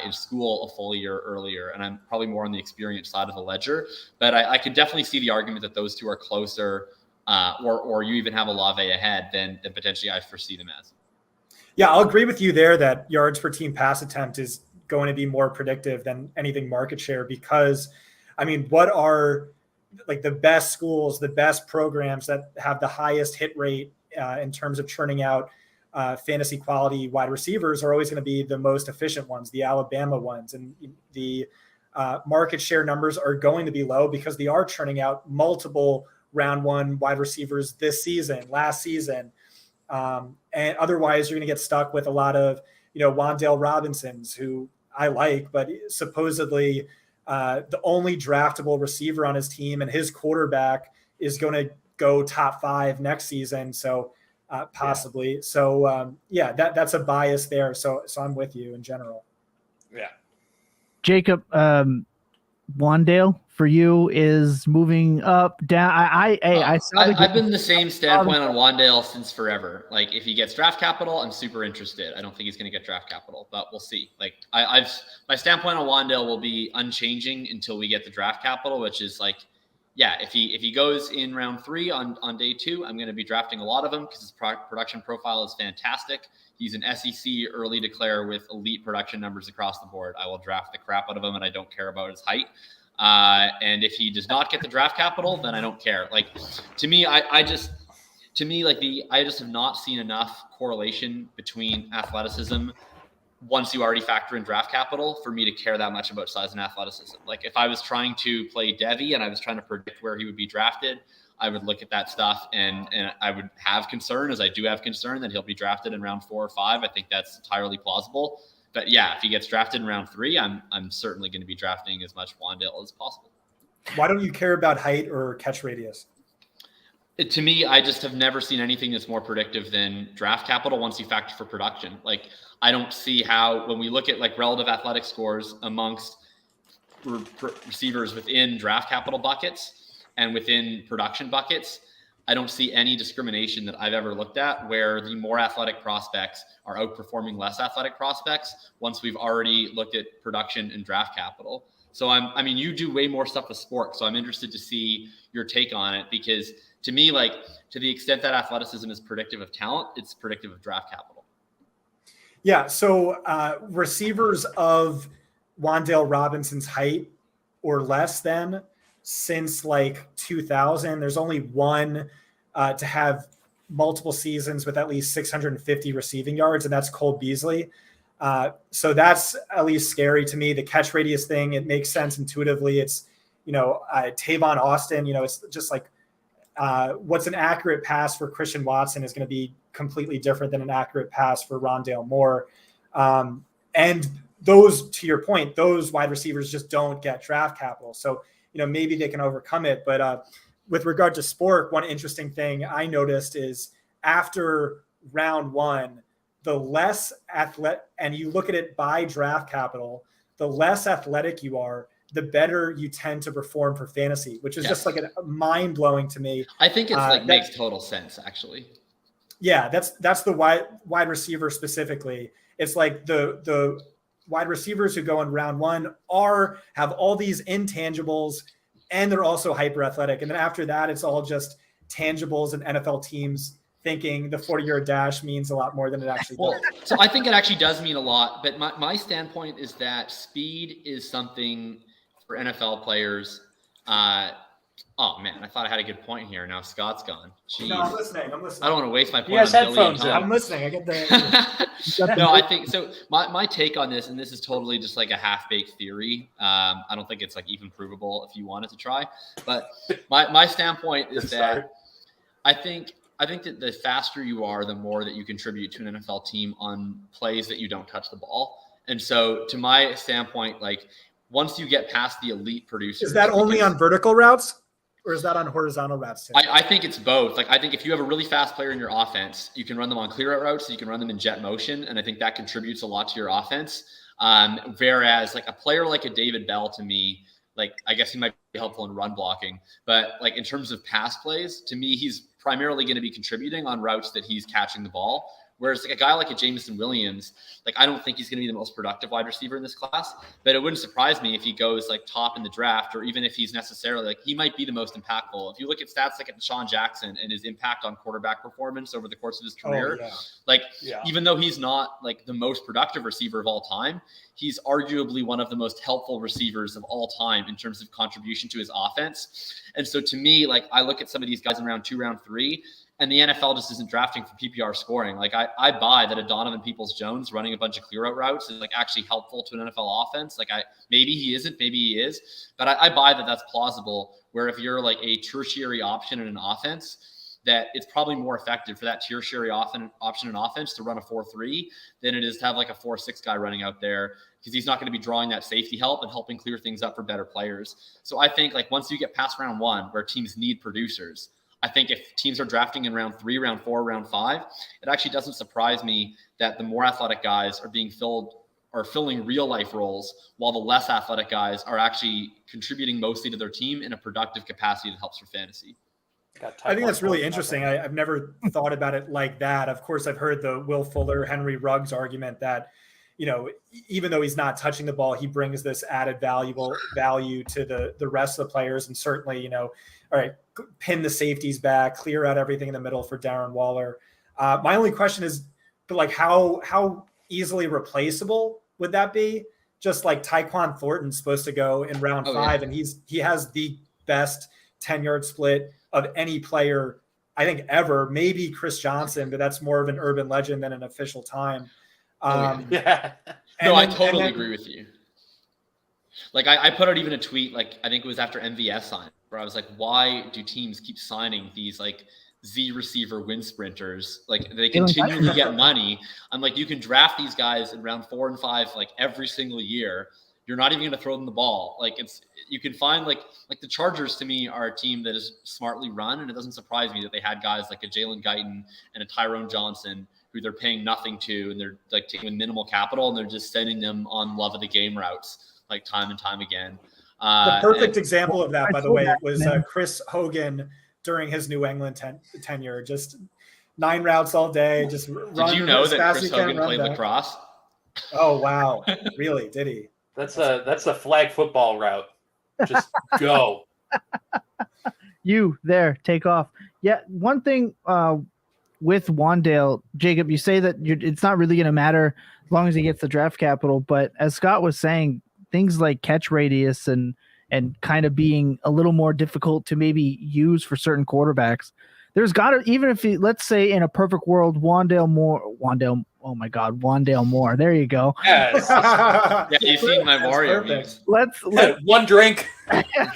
in school a full year earlier. And I'm probably more on the experience side of the ledger, but I could definitely see the argument that those 2 are closer or you even have Olave ahead than potentially I foresee them as. Yeah, I'll agree with you there that yards per team pass attempt is going to be more predictive than anything market share, because what are the best schools, the best programs that have the highest hit rate in terms of churning out fantasy quality wide receivers are always going to be the most efficient ones, the Alabama ones. And the market share numbers are going to be low because they are churning out multiple round 1 wide receivers this season, last season. And otherwise you're going to get stuck with a lot of, Wandel Robinsons, who I like, but supposedly the only draftable receiver on his team, and his quarterback is going to go top 5 next season. So possibly. Yeah. So that's a bias there. So I'm with you in general. Yeah. Jacob, Wandale for you is moving up, down. I've been the same standpoint on Wandale since forever. If he gets draft capital, I'm super interested. I don't think he's going to get draft capital, but we'll see. My standpoint on Wandale will be unchanging until we get the draft capital, which is if he goes in round 3 on day 2, I'm going to be drafting a lot of him because his production profile is fantastic. He's an SEC early declare with elite production numbers across the board. I will draft the crap out of him, and I don't care about his height. And if he does not get the draft capital, then I don't care. To me, to me, like I just have not seen enough correlation between athleticism once you already factor in draft capital for me to care that much about size and athleticism. Like if I was trying to play Devi and I was trying to predict where he would be drafted, I would look at that stuff and I would have concern, as I do have concern, that he'll be drafted in round 4 or 5. I think that's entirely plausible. But yeah, if he gets drafted in round 3, I'm certainly going to be drafting as much Wandel as possible. Why don't you care about height or catch radius? To me, I just have never seen anything that's more predictive than draft capital once you factor for production. Like, I don't see how, when we look at like relative athletic scores amongst receivers within draft capital buckets and within production buckets, I don't see any discrimination that I've ever looked at where the more athletic prospects are outperforming less athletic prospects once we've already looked at production and draft capital. So I mean, you do way more stuff with sport, so I'm interested to see your take on it, because to me, like, to the extent that athleticism is predictive of talent, it's predictive of draft capital. Yeah, so receivers of Wandel Robinson's height or less than since like 2000, there's only one to have multiple seasons with at least 650 receiving yards, and that's Cole Beasley. So that's at least scary to me. The catch radius thing, it makes sense intuitively. It's, Tavon Austin, it's just like what's an accurate pass for Christian Watson is going to be completely different than an accurate pass for Rondale Moore. And those, to your point, those wide receivers just don't get draft capital. So, maybe they can overcome it. But with regard to sport, one interesting thing I noticed is after round 1, the less athletic, and you look at it by draft capital, the less athletic you are, the better you tend to perform for fantasy, which is just like mind blowing to me. I think it's makes total sense, actually. Yeah, that's the wide receiver specifically. It's like the wide receivers who go in round 1 have all these intangibles, and they're also hyper athletic. And then after that, it's all just tangibles, and NFL teams thinking the 40-yard dash means a lot more than it actually does. So I think it actually does mean a lot. But my standpoint is that speed is something for NFL players. Oh man, I thought I had a good point here. Now Scott's gone. Jeez. No, I'm listening. I don't want to waste my point. You guys on headphones Billy in. I'm listening. I get the. No, I think so. My take on this, and this is totally just like a half-baked theory. I don't think it's like even provable if you wanted to try. But my standpoint is that I think that the faster you are, the more that you contribute to an NFL team on plays that you don't touch the ball. And so, to my standpoint, like once you get past the elite producers, is that only on vertical routes? Or is that on horizontal routes too? I think it's both. Like, I think if you have a really fast player in your offense, you can run them on clear out routes, so you can run them in jet motion, and I think that contributes a lot to your offense. Whereas, like a player like a David Bell, to me, like I guess he might be helpful in run blocking, but like in terms of pass plays, to me, he's primarily going to be contributing on routes that he's catching the ball. Whereas like a guy like a Jameson Williams, like I don't think he's going to be the most productive wide receiver in this class, but it wouldn't surprise me if he goes like top in the draft, or even if he's necessarily like, he might be the most impactful. If you look at stats like at Deshaun Jackson and his impact on quarterback performance over the course of his career, even though he's not like the most productive receiver of all time, he's arguably one of the most helpful receivers of all time in terms of contribution to his offense. And so to me, like I look at some of these guys in round 2, round 3, and the NFL just isn't drafting for PPR scoring. Like I buy that a Donovan Peoples-Jones running a bunch of clear out routes is like actually helpful to an NFL offense. Like maybe he isn't, maybe he is, but I buy that that's plausible. Where if you're like a tertiary option in an offense, that it's probably more effective for that tertiary option in offense to run a 4-3 than it is to have like a 4-6 guy running out there, because he's not going to be drawing that safety help and helping clear things up for better players. So I think like once you get past round 1 where teams need producers, I think if teams are drafting in round 3, round 4, round 5, it actually doesn't surprise me that the more athletic guys are filling real life roles, while the less athletic guys are actually contributing mostly to their team in a productive capacity that helps for fantasy. I think that's really interesting. I've never thought about it like that. Of course, I've heard the Will Fuller, Henry Ruggs argument that, even though he's not touching the ball, he brings this added value to the rest of the players. And certainly, all right, pin the safeties back, clear out everything in the middle for Darren Waller. My only question is, but like how easily replaceable would that be? Just like Tyquan Thornton's supposed to go in round 5, and he has the best 10-yard split of any player I think, ever. Maybe Chris Johnson, but that's more of an urban legend than an official time. Yeah. No, I totally agree with you. Like I put out even a tweet, like I think it was after MVS signed, where I was like, why do teams keep signing these like Z receiver wind sprinters? Like they continually get money. I'm like, you can draft these guys in round 4 and 5 like every single year. You're not even going to throw them the ball. Like you can find like the Chargers to me are a team that is smartly run, and it doesn't surprise me that they had guys like a Jalen Guyton and a Tyrone Johnson who they're paying nothing to, and they're like taking minimal capital, and they're just sending them on love of the game routes like time and time again. The perfect example of that, by the way, was Chris Hogan during his New England tenure. Just 9 routes all day. Just run. Did you know that Chris Hogan played lacrosse? Oh wow, really? Did he? That's a flag football route. Just go. You there, take off. Yeah, one thing with Wandale, Jacob, you say that it's not really going to matter as long as he gets the draft capital. But as Scott was saying, things like catch radius and kind of being a little more difficult to maybe use for certain quarterbacks. There's got to, even if he, let's say in a perfect world, Wandale Moore. There you go. Yes. Yeah, you've seen my Wario memes. Let's one drink.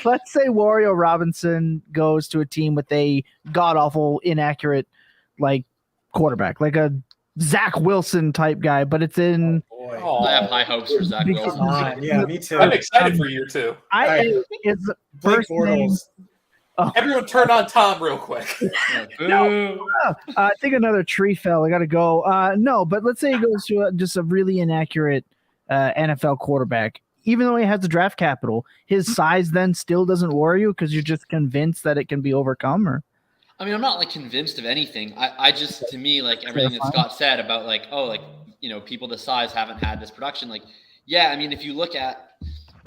Let's say Wario Robinson goes to a team with a god awful, inaccurate like quarterback, like a Zach Wilson type guy, but it's in. Oh, I have high hopes for Zach Wilson. Yeah, me too. I'm excited for you too. It's first name. Oh. Everyone turn on Tom real quick. I think another tree fell. I got to go. No, but let's say he goes to just a really inaccurate NFL quarterback. Even though he has the draft capital, his size then still doesn't worry you because you're just convinced that it can be overcome? Or I mean, I'm not like convinced of anything. I just, to me, like everything that Scott said about like, oh, like, you know, people this size haven't had this production. Like, yeah, I mean, if you look at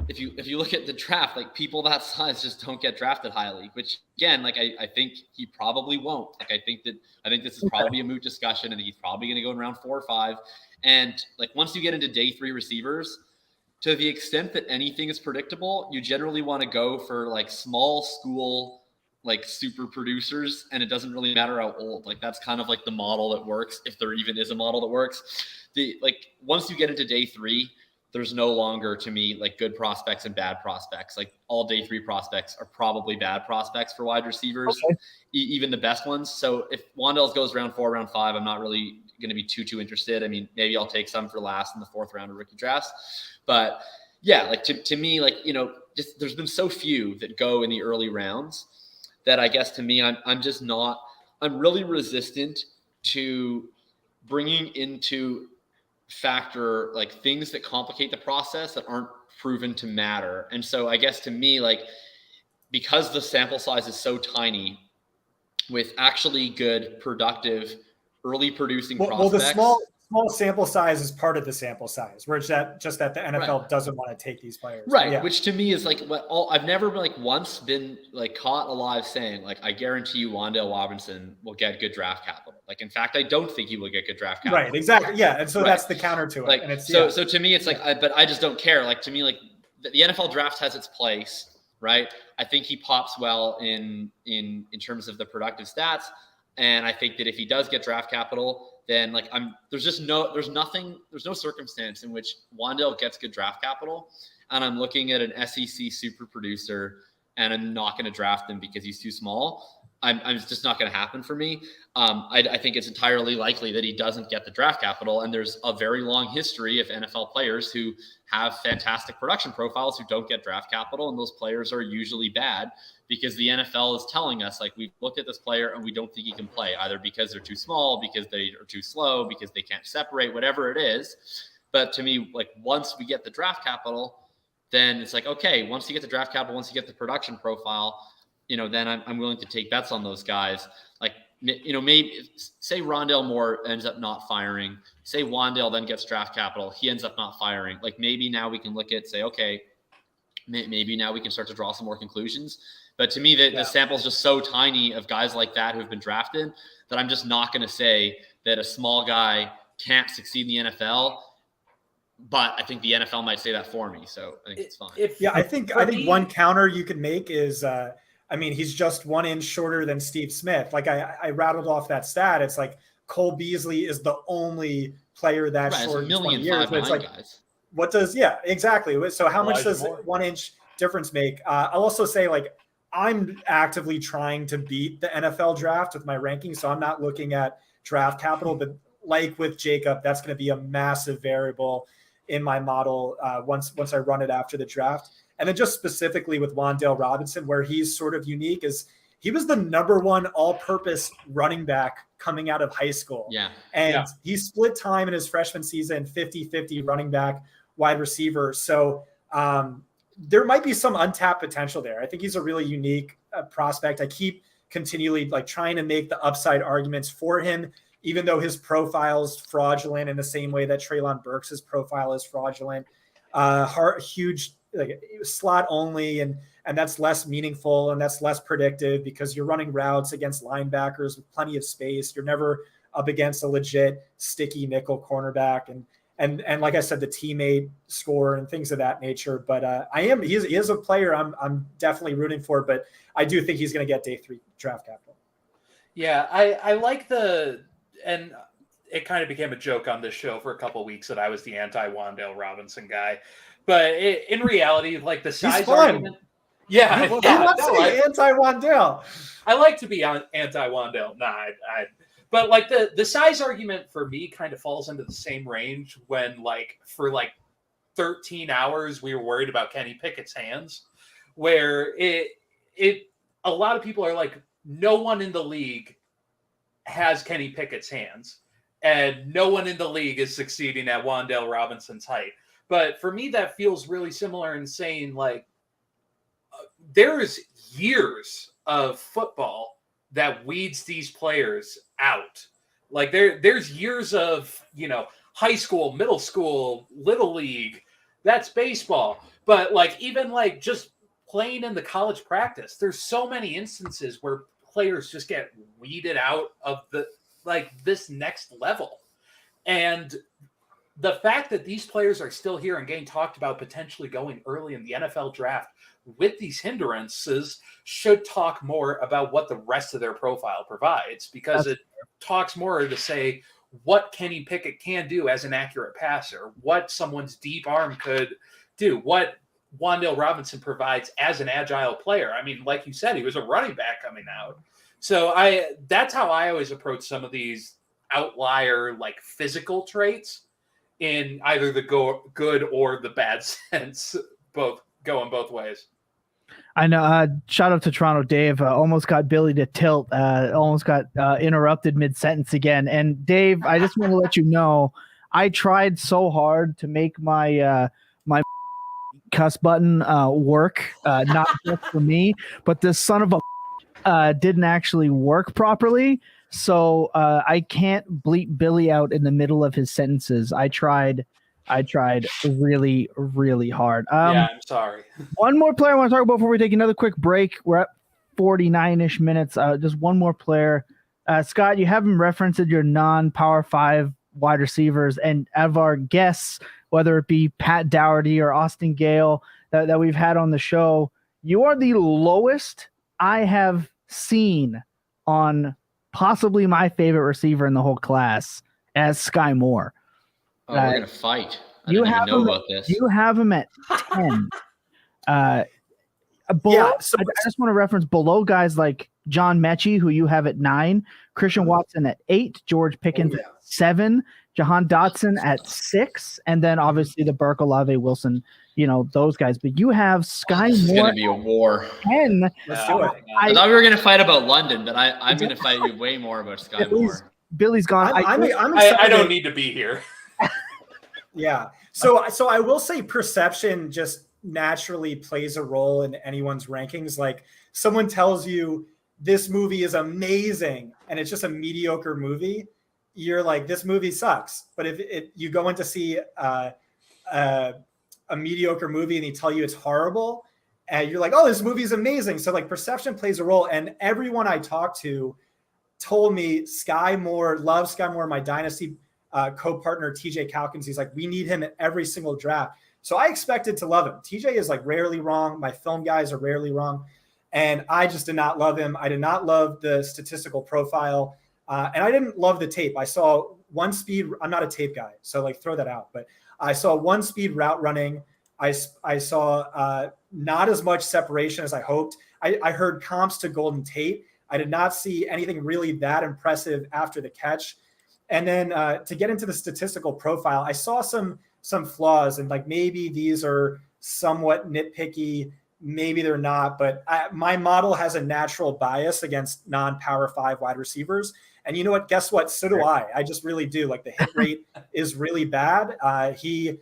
the draft, like people that size just don't get drafted highly, which again, like I think he probably won't. Like I think this is probably a moot discussion, and he's probably going to go in round 4 or 5. And like once you get into day 3 receivers, to the extent that anything is predictable, you generally want to go for like small school, like super producers, and it doesn't really matter how old. Like that's kind of like the model that works, if there even is a model that works. Once you get into day 3, there's no longer, to me, like good prospects and bad prospects. Like all day 3 prospects are probably bad prospects for wide receivers, even the best ones. So if Wandel goes round 4, round 5, I'm not really going to be too interested. I mean, maybe I'll take some for last in the 4th round of rookie drafts. But yeah, like to me, like, you know, just there's been so few that go in the early rounds that I guess to me, I'm really resistant to bringing into factor like things that complicate the process that aren't proven to matter. And so I guess to me, like, because the sample size is so tiny with actually good, productive, early producing prospects. Well, the small sample size is part of the sample size, where it's just that the NFL doesn't want to take these players. Right. Yeah. Which to me is like I've never like once been like caught alive saying like, I guarantee you Wandel Robinson will get good draft capital. Like, in fact, I don't think he will get good draft capital. Right. Exactly. Yeah. And so that's the counter to it. Like, and it's, so to me, it's like, but I just don't care. Like, to me, like the NFL draft has its place, right? I think he pops well in terms of the productive stats. And I think that if he does get draft capital, then like there's no circumstance in which Wandel gets good draft capital, and I'm looking at an SEC super producer and I'm not going to draft him because he's too small. It's just not going to happen for me. I think it's entirely likely that he doesn't get the draft capital, and there's a very long history of NFL players who have fantastic production profiles who don't get draft capital, and those players are usually bad because the NFL is telling us, like, we've looked at this player and we don't think he can play, either because they're too small, because they are too slow, because they can't separate, whatever it is. But to me, like, once we get the draft capital, then it's like, okay, once you get the draft capital, once you get the production profile, you know, then I'm willing to take bets on those guys. Like, you know, maybe say Rondale Moore ends up not firing, say Wandel then gets draft capital, he ends up not firing. Like, maybe now we can look at, say, okay, maybe now we can start to draw some more conclusions. But to me, the sample is just so tiny of guys like that who have been drafted that I'm just not going to say that a small guy can't succeed in the NFL. But I think the NFL might say that for me, so I think it's fine. I think one counter you can make is I mean, he's just 1 inch shorter than Steve Smith. Like I rattled off that stat. It's like Cole Beasley is the only player that short in 20 years. But it's like, guys. what does, exactly. So how much does 1 inch difference make? I'll also say, like, I'm actively trying to beat the NFL draft with my rankings. So I'm not looking at draft capital, but like with Jacob, that's going to be a massive variable in my model once I run it after the draft. And then just specifically with Wandel Robinson, where he's sort of unique, is he was the number 1 all-purpose running back coming out of high school. Yeah. And he split time in his freshman season, 50-50 running back, wide receiver. So there might be some untapped potential there. I think he's a really unique prospect. I keep continually like trying to make the upside arguments for him, even though his profile's fraudulent in the same way that Treylon Burks' profile is fraudulent. Huge, like, slot only, and that's less meaningful and that's less predictive because you're running routes against linebackers with plenty of space. You're never up against a legit sticky nickel cornerback, and like I said, the teammate score and things of that nature. But he is a player I'm definitely rooting for, but I do think he's going to get day 3 draft capital. Yeah, I like and it kind of became a joke on this show for a couple of weeks that I was the anti-Wandel Robinson guy. But in reality, like the size argument. Yeah, anti-Wandel. I like to be anti-Wandel. But like the size argument for me kind of falls into the same range when, like, for like 13 hours we were worried about Kenny Pickett's hands, where a lot of people are like, no one in the league has Kenny Pickett's hands, and no one in the league is succeeding at Wandel Robinson's height. But for me, that feels really similar in saying, like, there's years of football that weeds these players out. Like there's years of, high school, middle school, little league, that's baseball. But like, even like just playing in the college practice, there's so many instances where players just get weeded out of this next level. And the fact that these players are still here and getting talked about potentially going early in the NFL draft with these hindrances should talk more about what the rest of their profile provides, because it talks more to say what Kenny Pickett can do as an accurate passer, what someone's deep arm could do, what Wandel Robinson provides as an agile player. I mean, like you said, he was a running back coming out. So that's how I always approach some of these outlier, like, physical traits in either the good or the bad sense, going both ways. I know. Shout out to Toronto Dave. Almost got Billy to tilt. Almost got interrupted mid-sentence again. And Dave, I just want to let you know, I tried so hard to make my my cuss button work, not just for me, but this son of a didn't actually work properly. So I can't bleep Billy out in the middle of his sentences. I tried really, really hard. Yeah, I'm sorry. One more player I want to talk about before we take another quick break. We're at 49-ish minutes. Just one more player. Scott, you haven't referenced your non-Power 5 wide receivers, and of our guests, whether it be Pat Dougherty or Austin Gale that we've had on the show, you are the lowest I have seen on possibly my favorite receiver in the whole class as Skye Moore. Oh, we're gonna fight. I didn't even know about this. You have him at 10. I just want to reference below guys like John Mechie, who you have at 9, Christian Watson at 8, George Pickens at 7, Jahan Dotson at 6, and then obviously the Burke, Olave, Wilson, those guys. But you have Skye Moore. It's gonna be a war. 10. Let's do it. I thought we were gonna fight about London, but I'm gonna fight you way more about Skye Moore. Billy's gone. I don't need to be here. Yeah. So I will say perception just naturally plays a role in anyone's rankings. Like, someone tells you this movie is amazing and it's just a mediocre movie, you're like, this movie sucks. But if you go in to see a mediocre movie and they tell you it's horrible, and you're like, oh, this movie is amazing. So like, perception plays a role. And everyone I talked to told me Skye Moore, love Skye Moore, my Dynasty co-partner TJ Calkins, he's like, we need him at every single draft. So I expected to love him. TJ is like rarely wrong. My film guys are rarely wrong. And I just did not love him. I did not love the statistical profile. And I didn't love the tape. I saw one speed. I'm not a tape guy, so like throw that out. But I saw one speed route running. I saw not as much separation as I hoped. I heard comps to Golden Tate. I did not see anything really that impressive after the catch. And then to get into the statistical profile, I saw some flaws, and like maybe these are somewhat nitpicky, maybe they're not. But my model has a natural bias against non-Power 5 wide receivers. And you know what? Guess what? So do I. I just really do. Like the hit rate is really bad. He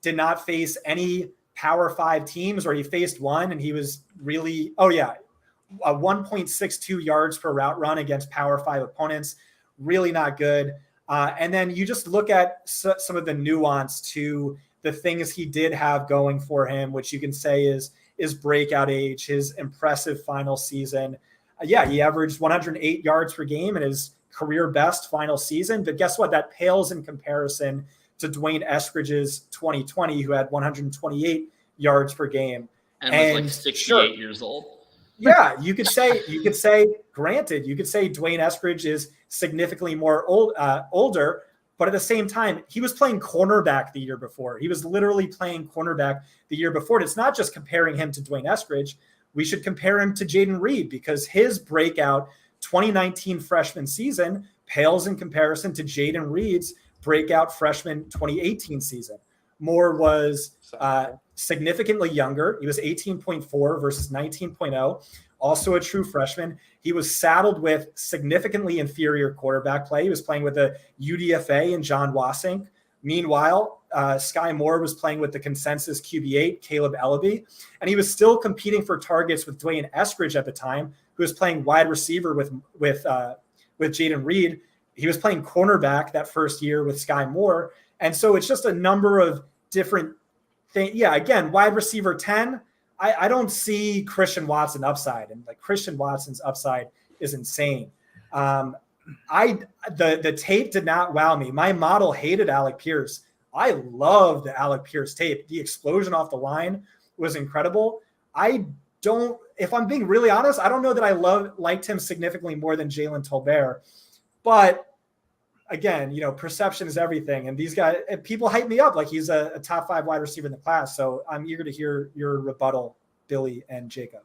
did not face any Power 5 teams, or he faced one, and he was really 1.62 yards per route run against Power 5 opponents. Really not good. And then you just look at some of the nuance to the things he did have going for him, which you can say is breakout age, his impressive final season. He averaged 108 yards per game in his career best final season. But guess what? That pales in comparison to Dwayne Eskridge's 2020, who had 128 yards per game. And was like 68 years old. Yeah, you could say, granted, you could say Dwayne Eskridge is significantly more older, but at the same time, he was playing cornerback the year before. He was literally playing cornerback the year before. And it's not just comparing him to Dwayne Eskridge. We should compare him to Jayden Reed, because his breakout 2019 freshman season pales in comparison to Jayden Reed's breakout freshman 2018 season. Moore was significantly younger. He was 18.4 versus 19.0, also a true freshman. He was saddled with significantly inferior quarterback play. He was playing with a UDFA and John Wassink. Meanwhile, Skye Moore was playing with the consensus QB8, Caleb Ellaby, and he was still competing for targets with Dwayne Eskridge at the time, who was playing wide receiver with Jayden Reed. He was playing cornerback that first year with Skye Moore. And so it's just a number of different things. Yeah, again, wide receiver 10, I don't see Christian Watson upside. And like Christian Watson's upside is insane. The tape did not wow me. My model hated Alec Pierce. I love the Alec Pierce tape. The explosion off the line was incredible. If I'm being really honest, I don't know that I liked him significantly more than Jalen Tolbert. But again, perception is everything. And these guys, people hype me up like he's a top 5 wide receiver in the class. So I'm eager to hear your rebuttal, Billy and Jacob.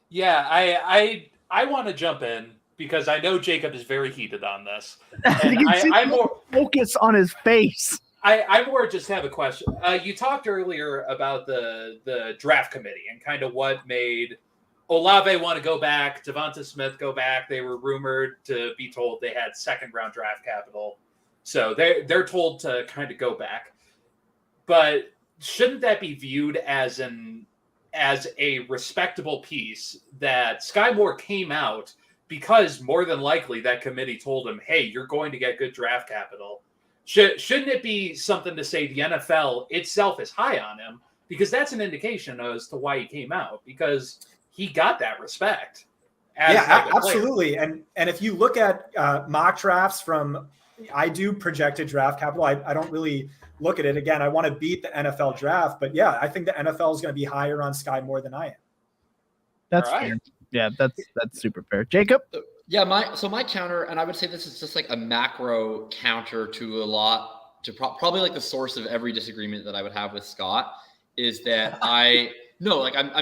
Yeah, I want to jump in because I know Jacob is very heated on this. And I'm more focus on his face. I more just have a question. You talked earlier about the draft committee and kind of what made Olave want to go back, Devonta Smith go back. They were rumored to be told they had second-round draft capital. So they're told to kind of go back. But shouldn't that be viewed as a respectable piece that Skye Moore came out because more than likely that committee told him, hey, you're going to get good draft capital? Shouldn't it be something to say the NFL itself is high on him? Because that's an indication as to why he came out, because he got that respect. Absolutely. And if you look at mock drafts I do projected draft capital. I don't really look at it. Again, I want to beat the NFL draft, but yeah, I think the NFL is going to be higher on Skye Moore than I am. That's fair. Yeah, that's super fair. Jacob? Yeah, my counter, and I would say this is just like a macro counter to probably like the source of every disagreement that I would have with Scott, is that I'm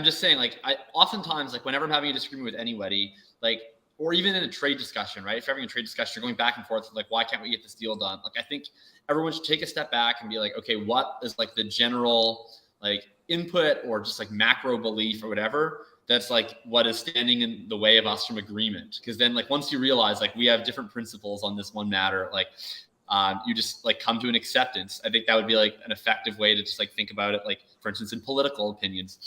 just saying, like, I oftentimes, like, whenever I'm having a disagreement with anybody, like, or even in a trade discussion, right? If you're having a trade discussion, you're going back and forth, like, why can't we get this deal done? Like, I think everyone should take a step back and be like, okay, what is like the general like input or just like macro belief or whatever that's like what is standing in the way of us from agreement? Because then, like, once you realize like we have different principles on this one matter, like you just like come to an acceptance. I think that would be like an effective way to just like think about it. Like, for instance, in political opinions.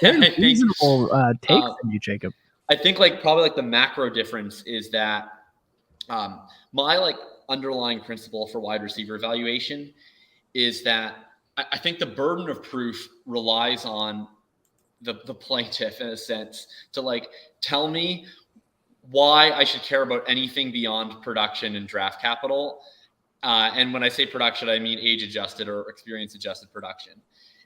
Reasonable take from you, Jacob. I think like probably like the macro difference is that my like underlying principle for wide receiver evaluation is that I think the burden of proof relies on the plaintiff in a sense to like tell me why I should care about anything beyond production and draft capital. And when I say production, I mean age adjusted or experience adjusted production.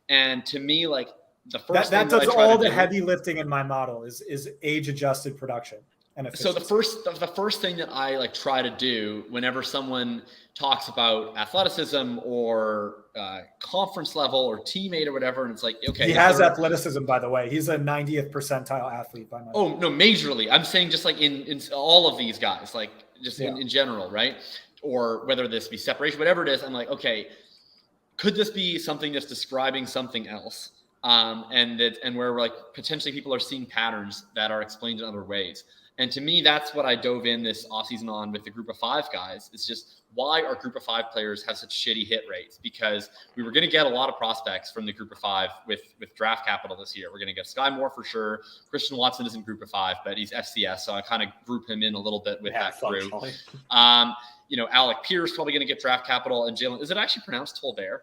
And to me, like the first that thing does I try all to the do, heavy lifting in my model is age adjusted production and efficiency. So the first thing that I like try to do whenever someone talks about athleticism or conference level or teammate or whatever, and it's like, okay, he has athleticism, by the way. He's a 90th percentile athlete by my. Oh no, majorly. I'm saying just like in all of these guys, like just in general, right? Or whether this be separation, whatever it is, I'm like, okay, could this be something that's describing something else? And where like potentially people are seeing patterns that are explained in other ways. And to me, that's what I dove in this offseason on with the group of 5 guys. It's just why our group of 5 players have such shitty hit rates, because we were going to get a lot of prospects from the group of 5 with draft capital this year. We're going to get Skye Moore for sure. Christian Watson isn't group of 5, but he's FCS. So I kind of group him in a little bit with that crew. Alec Pierce probably going to get draft capital, and Jalen, is it actually pronounced Tolbert?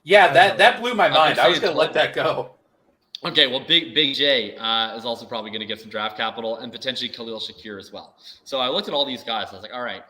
Yeah, that blew my mind. I was going to let that go. Okay, well, Big J is also probably going to get some draft capital, and potentially Khalil Shakir as well. So I looked at all these guys. I was like, all right,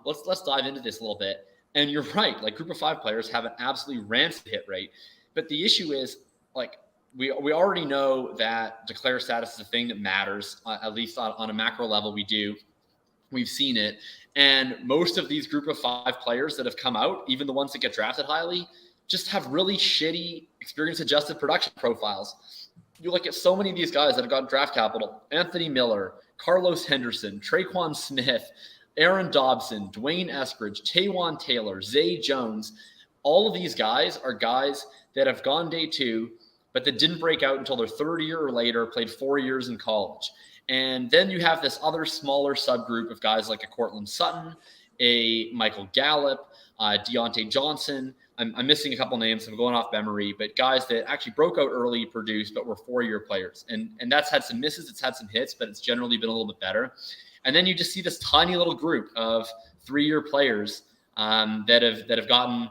let's dive into this a little bit. And you're right, like group of 5 players have an absolutely rancid hit rate. But the issue is, like, we already know that declare status is a thing that matters, at least on a macro level. We've seen it. And most of these group of 5 players that have come out, even the ones that get drafted highly, just have really shitty experience-adjusted production profiles. You look at so many of these guys that have gotten draft capital: Anthony Miller, Carlos Henderson, Traquan Smith, Aaron Dobson, Dwayne Eskridge, Taywan Taylor, Zay Jones. All of these guys are guys that have gone day 2, but that didn't break out until their 3rd year or later, played 4 years in college. And then you have this other smaller subgroup of guys like a Cortland Sutton, a Michael Gallup, Deontay Johnson. I'm missing a couple names. I'm going off memory, but guys that actually broke out early, produced, but were 4-year players. And that's had some misses. It's had some hits, but it's generally been a little bit better. And then you just see this tiny little group of 3-year players that have gotten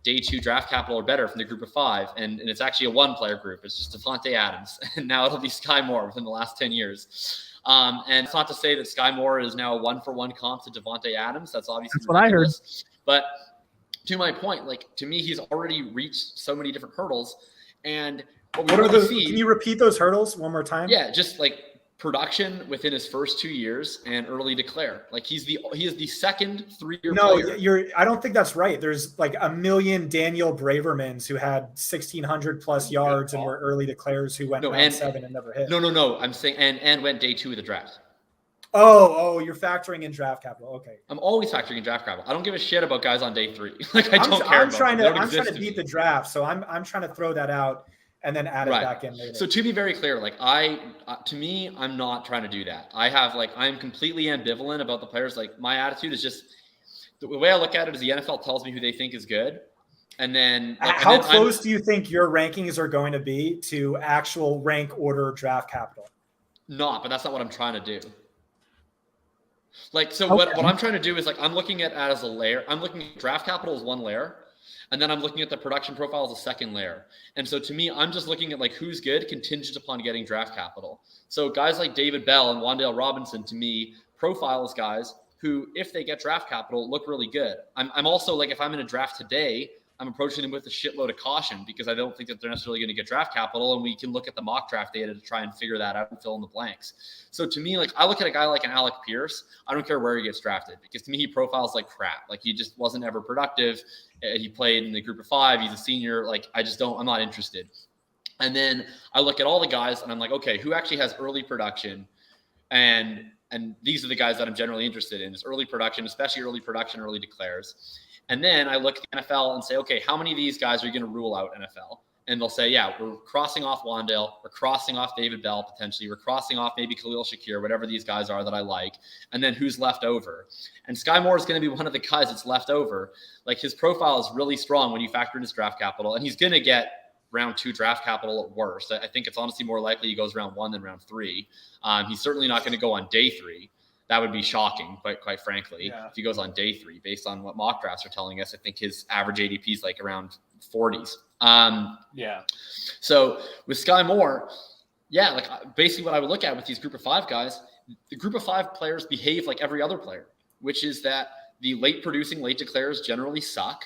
day 2 draft capital or better from the group of 5. And it's actually a 1-player group. It's just Devontae Adams. And now it'll be Skye Moore within the last 10 years. And it's not to say that Skye Moore is now a 1-for-1 comp to Devontae Adams. That's obviously what I heard. But to my point, like, to me, he's already reached so many different hurdles. And what are those? Can you repeat those hurdles one more time? Yeah, just like production within his first 2 years and early declare. Like he is the second 3-year player. I don't think that's right. There's like a million Daniel Bravermans who had 1,600 plus yards and were early declares who went round 7 and never hit. No. I'm saying and went day 2 of the draft. Oh, you're factoring in draft capital. Okay. I'm always factoring in draft capital. I don't give a shit about guys on day 3. Like I'm trying to beat the draft, so I'm trying to throw that out and then add it back in later. So to be very clear, like to me, I'm not trying to do that. I'm completely ambivalent about the players. Like my attitude is just the way I look at it is the NFL tells me who they think is good. And then how close do you think your rankings are going to be to actual rank order draft capital? Not, but that's not what I'm trying to do. Like, so what I'm trying to do is like, I'm looking at as a layer. I'm looking at draft capital as 1 layer. And then I'm looking at the production profile as a 2nd layer. And so to me, I'm just looking at like who's good contingent upon getting draft capital. So guys like David Bell and Wandel Robinson, to me, profile as guys who, if they get draft capital, look really good. I'm also like, if I'm in a draft today, I'm approaching them with a shitload of caution because I don't think that they're necessarily going to get draft capital, and we can look at the mock draft data to try and figure that out and fill in the blanks. So to me, like I look at a guy like an Alec Pierce, I don't care where he gets drafted because to me he profiles like crap. Like he just wasn't ever productive. He played in the group of 5. He's a senior. Like I'm not interested. And then I look at all the guys and I'm like, okay, who actually has early production? And these are the guys that I'm generally interested in is early production, especially early production, early declares. And then I look at the NFL and say, okay, how many of these guys are you going to rule out NFL? And they'll say, yeah, we're crossing off Wandel. We're crossing off David Bell, potentially. We're crossing off maybe Khalil Shakir, whatever these guys are that I like. And then who's left over? And Skye Moore is going to be one of the guys that's left over. Like his profile is really strong when you factor in his draft capital. And he's going to get round 2 draft capital at worst. I think it's honestly more likely he goes round 1 than round 3. He's certainly not going to go on day 3. That would be shocking, quite frankly, if he goes on day 3, based on what mock drafts are telling us. I think his average ADP is like around 40s. So with Skye Moore, like basically what I would look at with these group of 5 guys, the group of 5 players behave like every other player, which is that the late producing, late declares generally suck.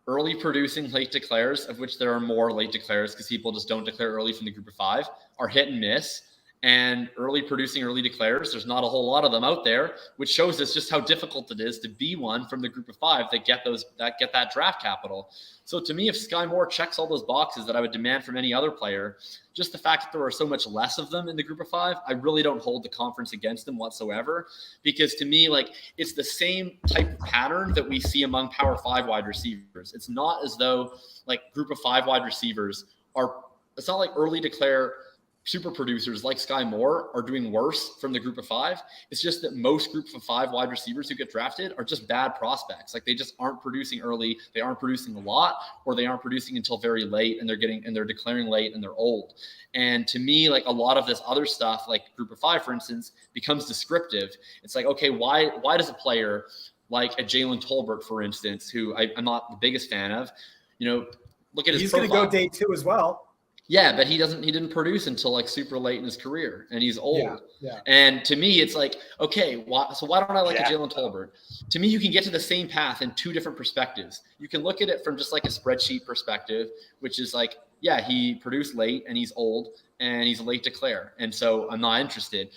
early producing late declares, of which there are more late declares because people just don't declare early from the group of 5, are hit and miss. And early producing early declares, there's not a whole lot of them out there, which shows us just how difficult it is to be one from the group of 5 that get that draft capital. So to me, if Skye Moore checks all those boxes that I would demand from any other player, just the fact that there are so much less of them in the group of 5, I really don't hold the conference against them whatsoever. Because to me, like, it's the same type of pattern that we see among Power 5 wide receivers. It's not as though like group of 5 wide receivers it's not like early declare super producers like Skye Moore are doing worse from the group of 5. It's just that most groups of 5 wide receivers who get drafted are just bad prospects. Like, they just aren't producing early. They aren't producing a lot, or they aren't producing until very late, and they're declaring late and they're old. And to me, like, a lot of this other stuff, like group of 5, for instance, becomes descriptive. It's like, okay, why does a player like a Jalen Tolbert, for instance, who I'm not the biggest fan of, look at his profile. He's going to go day 2 as well. Yeah, but he didn't produce until like super late in his career, and he's old. Yeah. And to me, it's like, okay, why don't I like a Jalen Tolbert? To me, you can get to the same path in 2 different perspectives. You can look at it from just like a spreadsheet perspective, which is like, yeah, he produced late and he's old and he's a late declare, and so I'm not interested.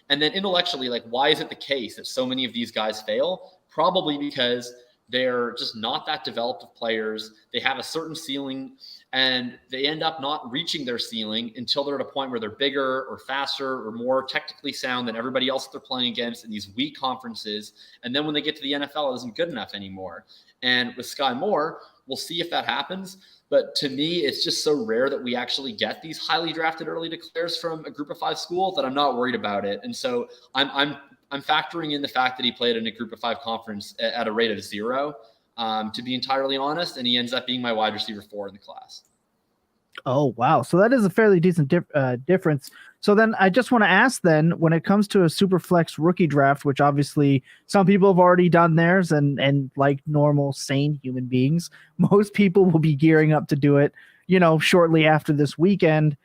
And then intellectually, like, why is it the case that so many of these guys fail? Probably because they're just not that developed of players. They have a certain ceiling, and they end up not reaching their ceiling until they're at a point where they're bigger or faster or more technically sound than everybody else that they're playing against in these weak conferences. And then when they get to the NFL, it isn't good enough anymore. And with Skye Moore, we'll see if that happens. But to me, it's just so rare that we actually get these highly drafted early declares from a group of 5 school that I'm not worried about it. And so I'm factoring in the fact that he played in a group of 5 conference at a rate of 0. To be entirely honest, and he ends up being my wide receiver 4 in the class. Oh, wow. So that is a fairly decent difference. So then I just want to ask then, when it comes to a super flex rookie draft, which obviously some people have already done theirs, and like normal, sane human beings, most people will be gearing up to do it, shortly after this weekend.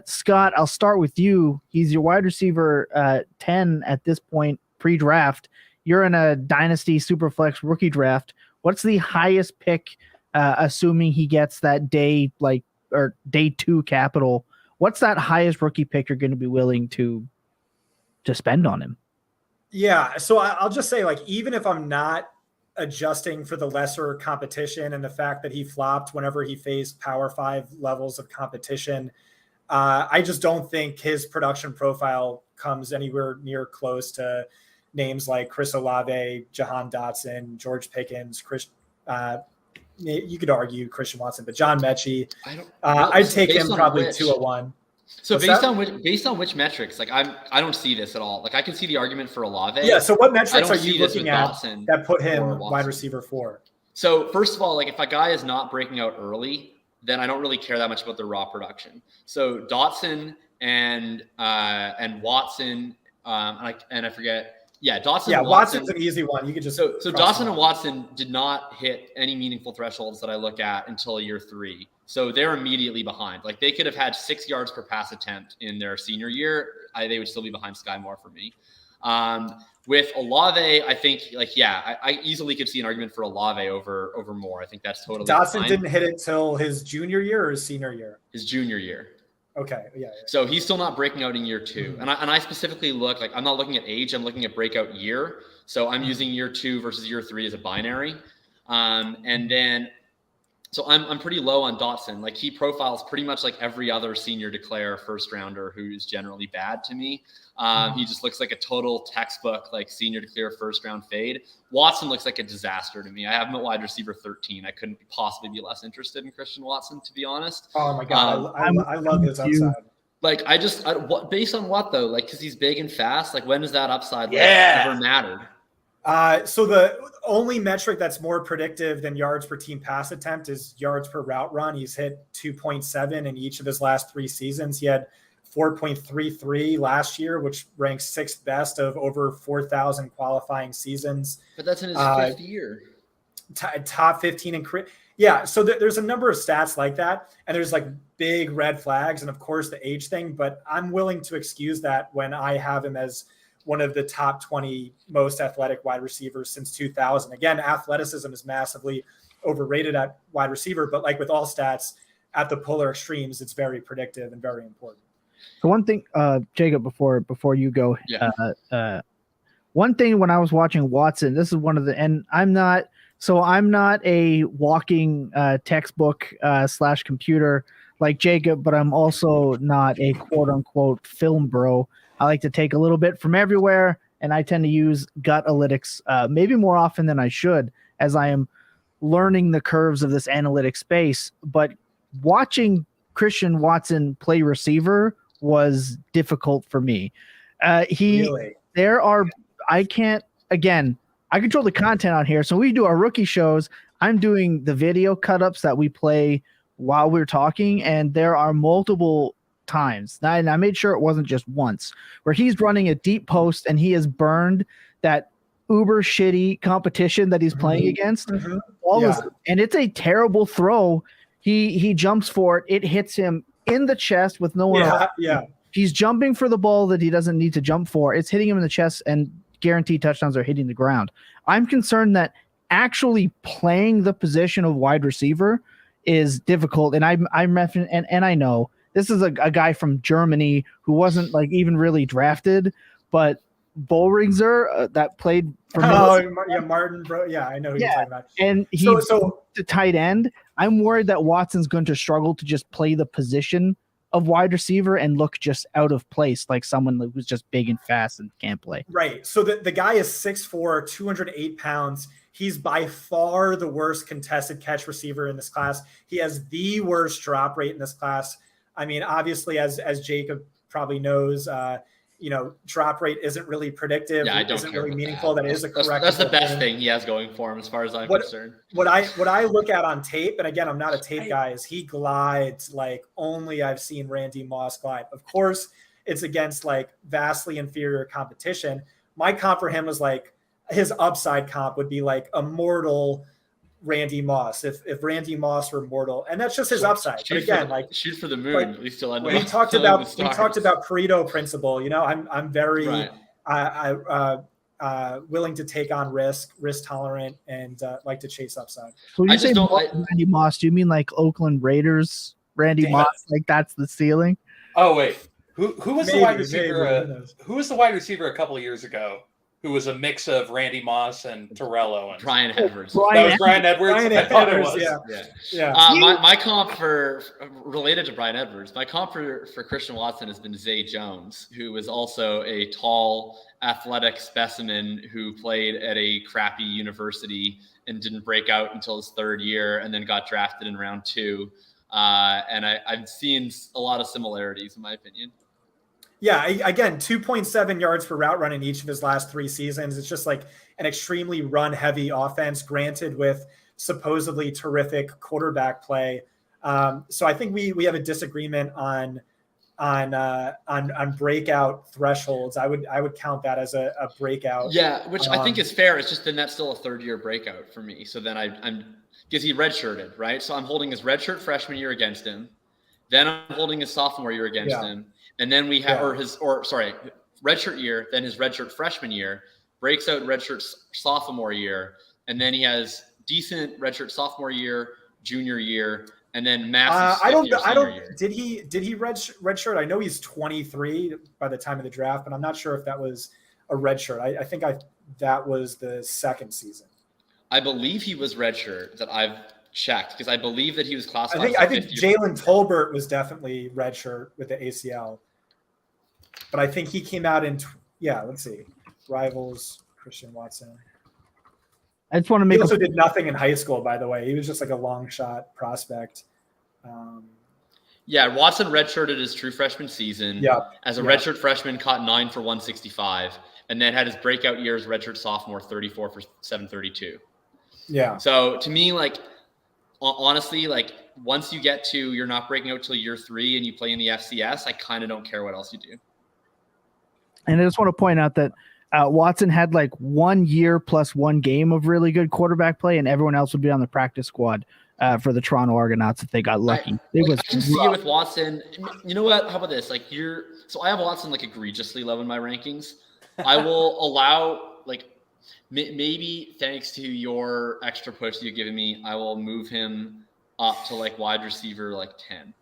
Scott, I'll start with you. He's your wide receiver 10 at this point pre-draft. You're in a Dynasty Superflex rookie draft. What's the highest pick, assuming he gets that day 2 capital? What's that highest rookie pick you're going to be willing to spend on him? Yeah, so I'll just say, like, even if I'm not adjusting for the lesser competition and the fact that he flopped whenever he faced Power 5 levels of competition, I just don't think his production profile comes anywhere near close to names like Chris Olave, Jahan Dotson, George Pickens, you could argue Christian Watson, but John Mechie. I'd take him probably 201. So based on which metrics? Like, I don't see this at all. Like, I can see the argument for Olave. Yeah. So what metrics are you looking at that put him wide receiver 4? So first of all, like, if a guy is not breaking out early, then I don't really care that much about the raw production. So Dotson and Watson, and I forget. Yeah, Dotson. Yeah, and Watson's an easy one. You could just so Dotson and Watson did not hit any meaningful thresholds that I look at until year 3. So they're immediately behind. Like, they could have had 6 yards per pass attempt in their senior year. They would still be behind Skye Moore for me. With Olave, I think, I easily could see an argument for Olave over Moore. I think that's totally Dotson fine. didn't hit it till his junior year or his senior year? His junior year. Okay. Yeah. So he's still not breaking out in year 2. And I specifically look, like, I'm not looking at age, I'm looking at breakout year. So I'm using year 2 versus year 3 as a binary. And then, so I'm pretty low on Dotson. Like, he profiles pretty much like every other senior declare first rounder who's generally bad to me. He just looks like a total textbook, like, senior declare first round fade. Watson looks like a disaster to me. I have him at wide receiver 13. I couldn't possibly be less interested in Christian Watson, to be honest. Oh my God. I love his upside. Like, based on what though? Like, cause he's big and fast. Like, when does that upside ever mattered? So the only metric that's more predictive than yards per team pass attempt is yards per route run. He's hit 2.7 in each of his last 3 seasons. He had 4.33 last year, which ranks 6th best of over 4,000 qualifying seasons. But that's in his 5th year. Top 15 in career. Yeah, so there's a number of stats like that, and there's like big red flags, and of course the age thing, but I'm willing to excuse that when I have him as one of the top 20 most athletic wide receivers since 2000. Again, athleticism is massively overrated at wide receiver, but like with all stats at the polar extremes, it's very predictive and very important. So one thing, Jacob, before you go, one thing when I was watching Watson, this is one of the, and I'm not a walking textbook / computer like Jacob, but I'm also not a quote unquote film bro. I like to take a little bit from everywhere, and I tend to use gut analytics maybe more often than I should, as I am learning the curves of this analytic space. But watching Christian Watson play receiver was difficult for me. Really? I control the content on here. So we do our rookie shows. I'm doing the video cut-ups that we play while we're talking, and there are multiple times, and I made sure it wasn't just once, where he's running a deep post and he has burned that uber shitty competition that he's playing against. And it's a terrible throw. He jumps for it. It hits him in the chest with no one else. He's jumping for the ball that he doesn't need to jump for. It's hitting him in the chest, and guaranteed touchdowns are hitting the ground. I'm concerned that actually playing the position of wide receiver is difficult. And I'm referencing, and I know this is a guy from Germany who wasn't like even really drafted, but Bollringser that played for Martin, bro. Yeah, I know who you're talking about. And he's the tight end. I'm worried that Watson's going to struggle to just play the position of wide receiver and look just out of place, like someone who's just big and fast and can't play. Right. So the guy is 6'4", 208 pounds. He's by far the worst contested catch receiver in this class. He has the worst drop rate in this class. I mean, obviously, as Jacob probably knows, drop rate isn't really predictive. Yeah, I don't isn't care really about meaningful. That is a correct. That's the best thing he has going for him, as far as I'm concerned. What I look at on tape, and again, I'm not a tape guy, is he glides like only I've seen Randy Moss glide. Of course, it's against like vastly inferior competition. My comp for him was like his upside comp would be like a mortal Randy Moss. If Randy Moss were mortal, and that's just his upside. But again, shoot for the moon. At least he'll end up. We talked about Pareto principle. I'm very willing to take on risk tolerant, and like to chase upside. So when you say Randy Moss, do you mean like Oakland Raiders Randy Moss? Like that's the ceiling? Oh wait, who was the wide receiver? Who was the wide receiver a couple of years ago? Who was a mix of Randy Moss and Torello and Brian Edwards. That was Brian Edwards. I thought it was. Yeah. My comp related to Brian Edwards, my comp for Christian Watson has been Zay Jones, who was also a tall, athletic specimen who played at a crappy university and didn't break out until his third year, and then got drafted in round 2. And I've seen a lot of similarities, in my opinion. Yeah, again, 2.7 yards per route run in each of his last 3 seasons. It's just like an extremely run-heavy offense, granted with supposedly terrific quarterback play. So I think we have a disagreement on breakout thresholds. I would count that as a breakout. Yeah, which I think is fair. It's just then that's still a third-year breakout for me. So then I'm because he redshirted, right? So I'm holding his redshirt freshman year against him. Then I'm holding his sophomore year against him. And then we have, redshirt year, then his redshirt freshman year, breaks out redshirt sophomore year, and then he has decent redshirt sophomore year, junior year, and then massive. Year. Did he redshirt? I know he's 23 by the time of the draft, but I'm not sure if that was a redshirt. I think that was the second season. I believe he was redshirt that I've checked, because I believe that he was classified. I think Jalen Tolbert was definitely redshirt with the ACL, but I think he came out in let's see, rivals Christian Watson. I just want to make. He also did nothing in high school, by the way. He was just like a long shot prospect. Watson redshirted his true freshman season. As a redshirt freshman, caught 9 for 165, and then had his breakout year as redshirt sophomore, 34 for 732. Yeah. So to me, like, honestly, like once you get to you're not breaking out till year 3 and you play in the FCS, I kind of don't care what else you do. And I just want to point out that Watson had like 1 year plus 1 game of really good quarterback play, and everyone else would be on the practice squad for the Toronto Argonauts if they got lucky. I can see it with Watson. You know what? How about this? Like I have Watson like egregiously low in my rankings. I will allow like Maybe thanks to your extra push you've given me, I will move him up to like wide receiver like 10.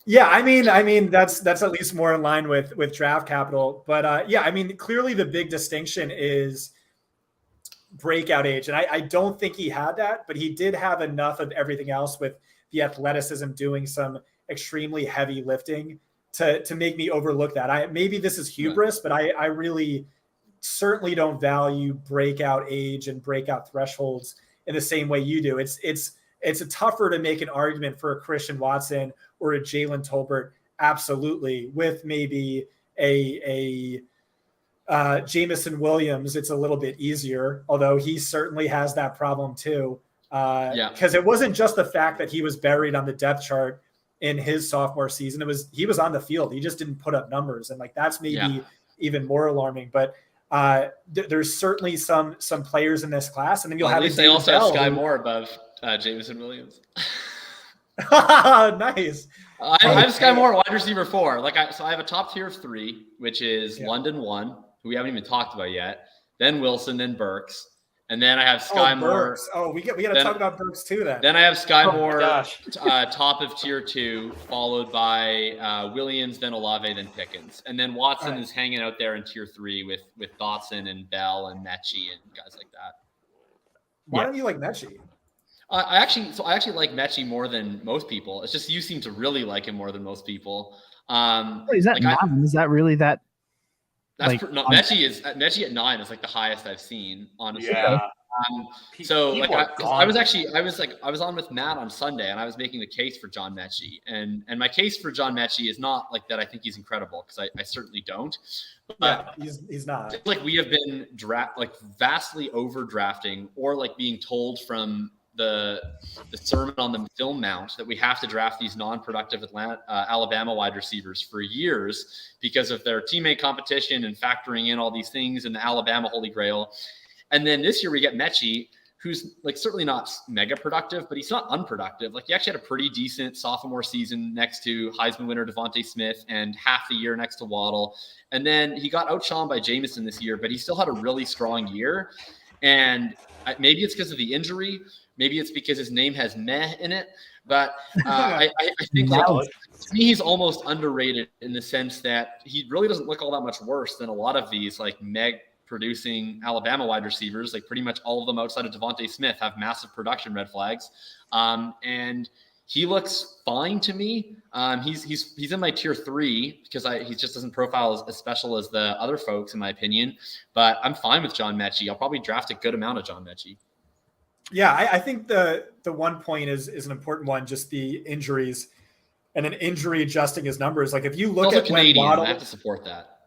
Yeah, I mean that's at least more in line with draft capital. But yeah, I mean clearly the big distinction is breakout age, and I don't think he had that, but he did have enough of everything else with the athleticism, doing some extremely heavy lifting to make me overlook that. Maybe this is hubris, but I really certainly don't value breakout age and breakout thresholds in the same way you do. It's a tougher to make an argument for a Christian Watson or a Jalen Tolbert, absolutely. With maybe a Jamison Williams, it's a little bit easier, although he certainly has that problem too. Because it wasn't just the fact that he was buried on the depth chart in his sophomore season. He was on the field. He just didn't put up numbers, and like that's maybe even more alarming. But there's certainly some players in this class, and then you'll have. At least they also have Skye Moore above Jamison Williams. Nice. I have Skye Moore, wide receiver 4. So I have a top tier of 3, which is London 1, who we haven't even talked about yet. Then Wilson, then Burks, and then I have Skye Moore. Oh, we got to talk about Burks too. Then I have Skye Moore, top of tier 2, followed by Williams, then Olave, then Pickens, and then Watson is hanging out there in tier 3 with Dotson and Bell and Mechie and guys like that. Why don't you like Mechie? I actually like Mechie more than most people. It's just you seem to really like him more than most people. Is that is that really that? That's Mechie at 9 is like the highest I've seen, honestly. Yeah. I was on with Matt on Sunday, and I was making the case for John Mechie, and my case for John Mechie is not like that I think he's incredible, because I certainly don't. But he's not. It's like we have been vastly overdrafting, or like being told from the Sermon on the Film Mount that we have to draft these non-productive Alabama wide receivers for years because of their teammate competition and factoring in all these things in the Alabama Holy Grail. And then this year we get Mechie, who's like certainly not mega productive, but he's not unproductive. Like he actually had a pretty decent sophomore season next to Heisman winner Devontae Smith and half the year next to Waddle. And then he got outshone by Jamison this year, but he still had a really strong year. And maybe it's because of the injury. Maybe it's because his name has meh in it. But I think to me, he's almost underrated in the sense that he really doesn't look all that much worse than a lot of these like producing Alabama wide receivers. Like pretty much all of them outside of Devontae Smith have massive production red flags. And he looks fine to me. He's in my tier 3 because he just doesn't profile as special as the other folks, in my opinion. But I'm fine with John Mechie. I'll probably draft a good amount of John Mechie. Yeah, I think the one point is an important one, just the injuries and an injury adjusting his numbers. Like if you look at Canadian, Waddle, I have to support that.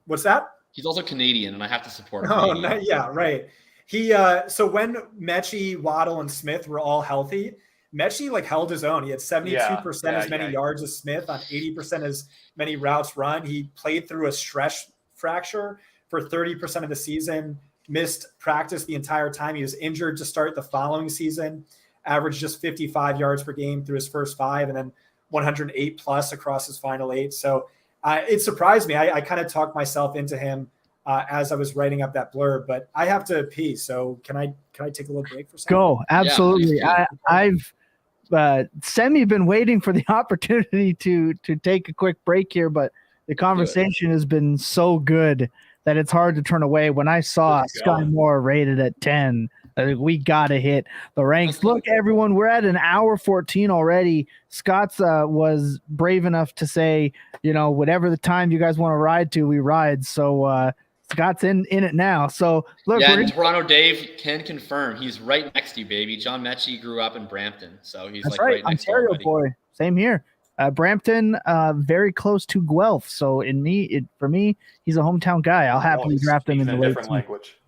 What's that? He's also Canadian, and I have to support him. Oh, yeah, right. He so when Mechie, Waddle, and Smith were all healthy, Mechie like held his own. He had 72% as many yards as Smith on 80% as many routes run. He played through a stress fracture for 30% of the season, missed practice the entire time. He was injured to start the following season, averaged just 55 yards per game through his first 5, and then 108 plus across his final 8. So it surprised me. I kind of talked myself into him as I was writing up that blurb, but I have to pee. So can I take a little break for a second? Go. Absolutely. Yeah, I've been waiting for the opportunity to take a quick break here, but the conversation has been so good that it's hard to turn away. When I saw Skye Moore rated at 10, I think we got to hit the ranks. Look, everyone, we're at an hour 14 already. Scott's was brave enough to say, whatever the time you guys want to ride to, we ride. So Scott's in it now. So look, and Toronto Dave can confirm he's right next to you, baby. John Mechie grew up in Brampton, so he's right next Ontario to you. Boy. Same here. Brampton, very close to Guelph. So for me, he's a hometown guy. I'll happily draft him in the different language.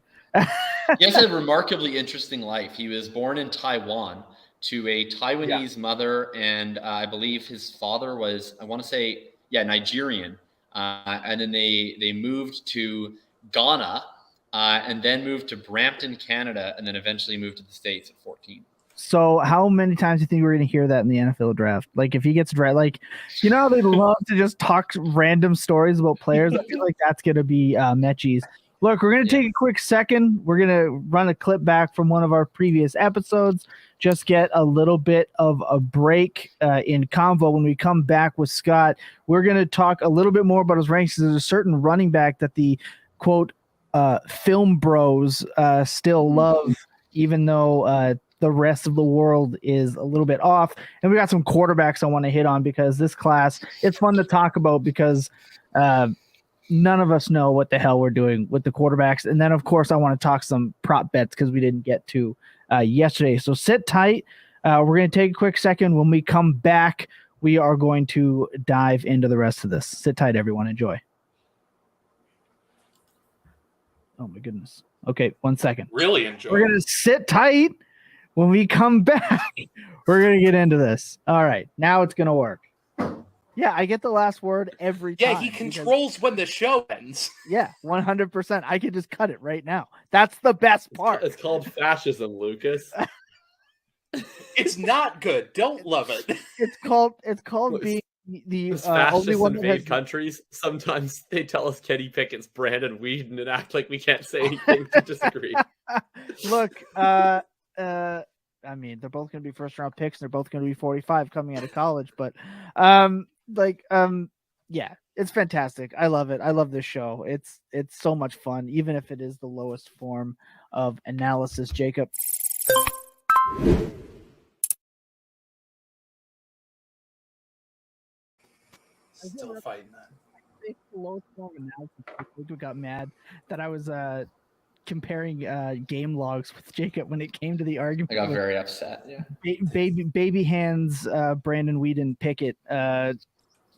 He has a remarkably interesting life. He was born in Taiwan to a Taiwanese mother, and I believe his father was, I want to say, Nigerian. And then they moved to Ghana, and then moved to Brampton, Canada, and then eventually moved to the States at 14. So how many times do you think we're going to hear that in the NFL draft? Like if he gets drafted, how they love to just talk random stories about players. I feel like that's going to be Mechie's. Look, we're going to take a quick second. We're going to run a clip back from one of our previous episodes. Just get a little bit of a break in convo. When we come back with Scott, we're going to talk a little bit more about his rankings. There's a certain running back that the, quote, film bros still love, even though the rest of the world is a little bit off. And we got some quarterbacks I want to hit on because this class, it's fun to talk about because none of us know what the hell we're doing with the quarterbacks. And then, of course, I want to talk some prop bets because we didn't get to yesterday. So sit tight. We're going to take a quick second. When we come back, we are going to dive into the rest of this. Sit tight, everyone. Enjoy. Oh, my goodness. Okay, 1 second. Really enjoy. We're going to sit tight. When we come back, we're going to get into this. All right, now it's going to work. Yeah, I get the last word every time. Yeah, he controls when the show ends. Yeah, 100%. I could just cut it right now. That's the best part. It's called fascism, Lucas. It's not good. Don't love it. It's called being the only one that has... countries. Sometimes they tell us Kenny Pickett's Brandon Whedon and act like we can't say anything to disagree. Look, I mean, they're both going to be first round picks. They're both going to be 45 coming out of college, but yeah, it's fantastic. I love it. I love this show. It's so much fun, even if it is the lowest form of analysis. Jacob. Still fighting that. It's the lowest form of analysis. Jacob got mad that I was comparing game logs with Jacob when it came to the argument. I got very upset. Yeah. Baby hands Brandon Whedon Pickett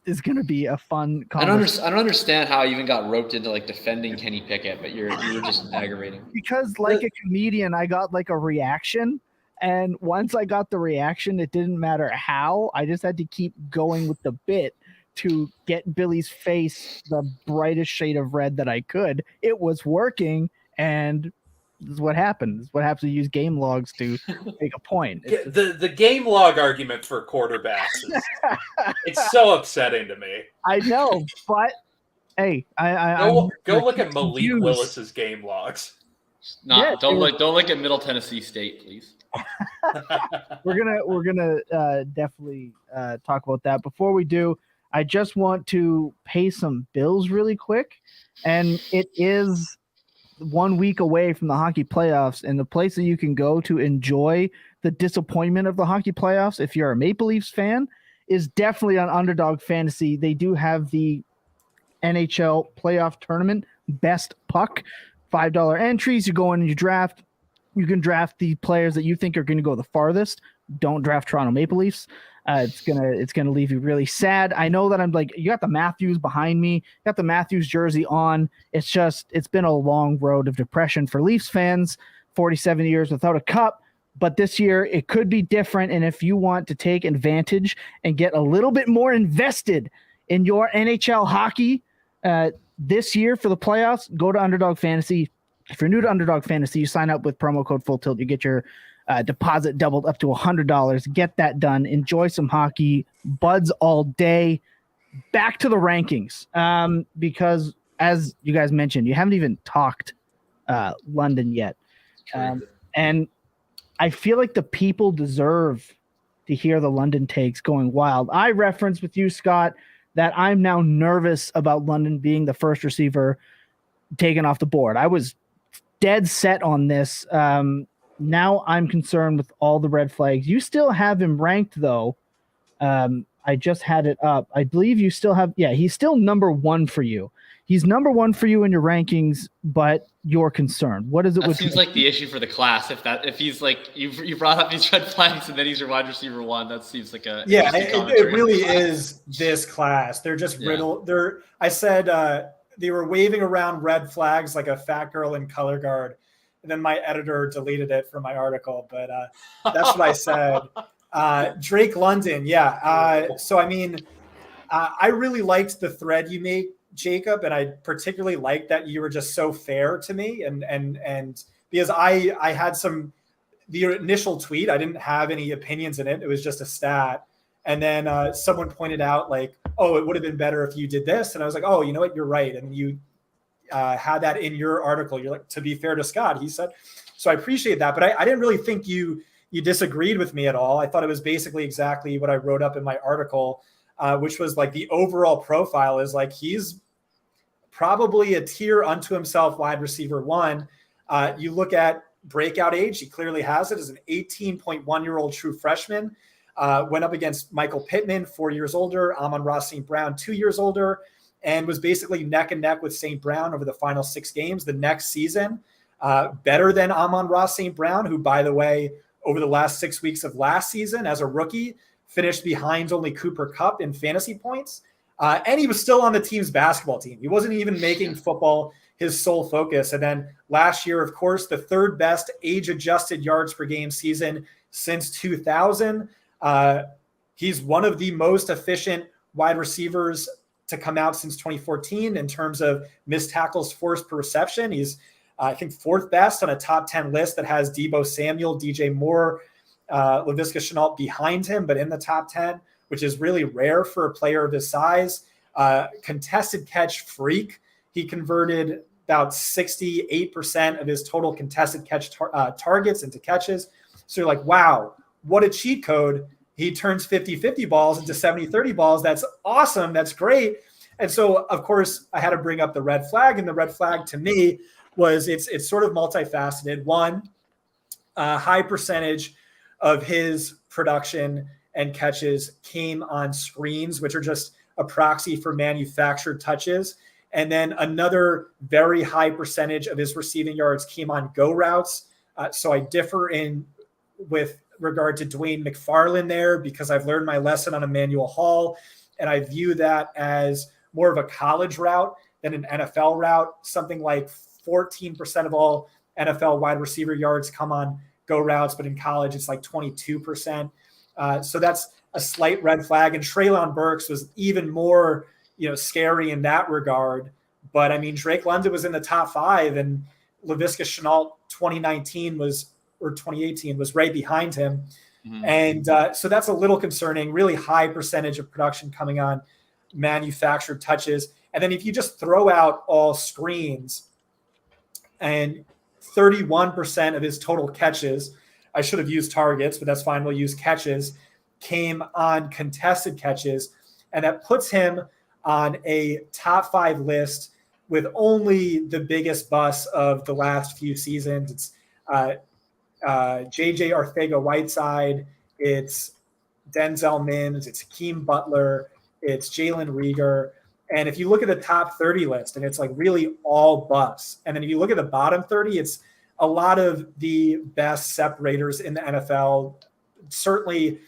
is going to be a fun conversation. I don't understand how I even got roped into like defending Kenny Pickett, but you were just aggravating. Because like a comedian, I got like a reaction, and once I got the reaction, it didn't matter how. I just had to keep going with the bit to get Billy's face the brightest shade of red that I could. It was working. And this is what happens. What happens to use game logs to make a point. The game log argument for quarterbacks it's so upsetting to me. I know, but hey, go look at Malik Willis's game logs. Don't look at Middle Tennessee State, please. We're gonna definitely talk about that. Before we do, I just want to pay some bills really quick, and it is 1 week away from the hockey playoffs, and the place that you can go to enjoy the disappointment of the hockey playoffs, if you're a Maple Leafs fan, is definitely on Underdog Fantasy. They do have the NHL Playoff Tournament Best Puck, $5 entries. You go in and you draft. You can draft the players that you think are going to go the farthest. Don't draft Toronto Maple Leafs. It's gonna leave you really sad. I know that I'm like, you got the Matthews behind me, got the Matthews jersey on. It's been a long road of depression for Leafs fans, 47 years without a cup. But this year it could be different. And if you want to take advantage and get a little bit more invested in your NHL hockey this year for the playoffs, go to Underdog Fantasy. If you're new to Underdog Fantasy, you sign up with promo code Full Tilt. You get your deposit doubled up to $100. Get that done. Enjoy some hockey. Buds all day. Back to the rankings. Because as you guys mentioned, you haven't even talked London yet. And I feel like the people deserve to hear the London takes going wild. I referenced with you, Scott, that I'm now nervous about London being the first receiver taken off the board. I was dead set on this. Now I'm concerned with all the red flags. You still have him ranked, though. I just had it up. I believe you still have. Yeah, he's still number one for you. He's number one for you in your rankings, but you're concerned. What is it? That seems like the issue for the class. If he's like you brought up these red flags and then he's your wide receiver one, that seems like a it really is this class. They're just riddled. I said they were waving around red flags like a fat girl in color guard. And then my editor deleted it from my article, but that's what I said. Drake London, yeah. So, I mean, I really liked the thread you made, Jacob, and I particularly liked that you were just so fair to me. And because I had the initial tweet, I didn't have any opinions in it. It was just a stat. And then someone pointed out like, oh, it would have been better if you did this. And I was like, oh, you know what? You're right. And had that in your article. You're like, to be fair to Scott, he said. So I appreciate that, but I didn't really think you disagreed with me at all. I thought it was basically exactly what I wrote up in my article, which was like the overall profile is like he's probably a tier unto himself wide receiver one. You look at breakout age, he clearly has it as an 18.1-year-old true freshman. Went up against Michael Pittman, 4 years older, Amon-Ra St. Brown, 2 years older, and was basically neck and neck with St. Brown over the final 6 games. The next season, better than Amon-Ra St. Brown, who, by the way, over the last 6 weeks of last season as a rookie, finished behind only Cooper Kupp in fantasy points. And he was still on the team's basketball team. He wasn't even making football his sole focus. And then last year, of course, the third best age-adjusted yards per game season since 2000. He's one of the most efficient wide receivers to come out since 2014 in terms of missed tackles forced per reception. He's, I think, 4th best on a top 10 list that has Deebo Samuel, DJ Moore, Laviska Shenault behind him, but in the top 10, which is really rare for a player of his size. Contested catch freak. He converted about 68% of his total contested catch targets into catches. So you're like, wow, what a cheat code. He turns 50-50 balls into 70-30 balls. That's awesome. That's great. And so, of course, I had to bring up the red flag. And the red flag to me was it's sort of multifaceted. One, a high percentage of his production and catches came on screens, which are just a proxy for manufactured touches. And then another very high percentage of his receiving yards came on go routes. So I differ with regard to Dwayne McFarland there because I've learned my lesson on Emmanuel Hall. And I view that as more of a college route than an NFL route. Something like 14% of all NFL wide receiver yards come on go routes, but in college it's like 22%. So that's a slight red flag. And Treylon Burks was even more, scary in that regard. But I mean, Drake London was in the top 5, and Laviska Shenault 2018 was right behind him. Mm-hmm. And so that's a little concerning. Really high percentage of production coming on manufactured touches. And then if you just throw out all screens, and 31% of his total catches, I should have used targets, but that's fine. We'll use catches, came on contested catches. And that puts him on a top 5 list with only the biggest busts of the last few seasons. It's JJ Arcega-Whiteside. It's Denzel Mims. It's Hakeem Butler. It's Jalen Reagor. And if you look at the top 30 list, and it's like really all busts. And then if you look at the bottom 30, it's a lot of the best separators in the NFL, certainly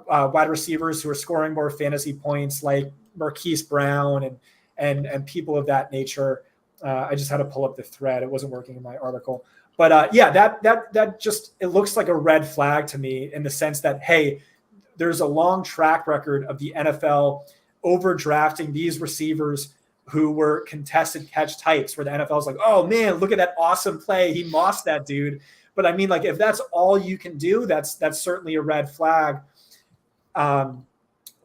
wide receivers who are scoring more fantasy points like Marquise Brown and people of that nature. I just had to pull up the thread. It wasn't working in my article. But that just, it looks like a red flag to me in the sense that, hey, there's a long track record of the NFL overdrafting these receivers who were contested catch types where the NFL is like, oh man, look at that awesome play. He mossed that dude. But I mean, like, if that's all you can do, that's certainly a red flag.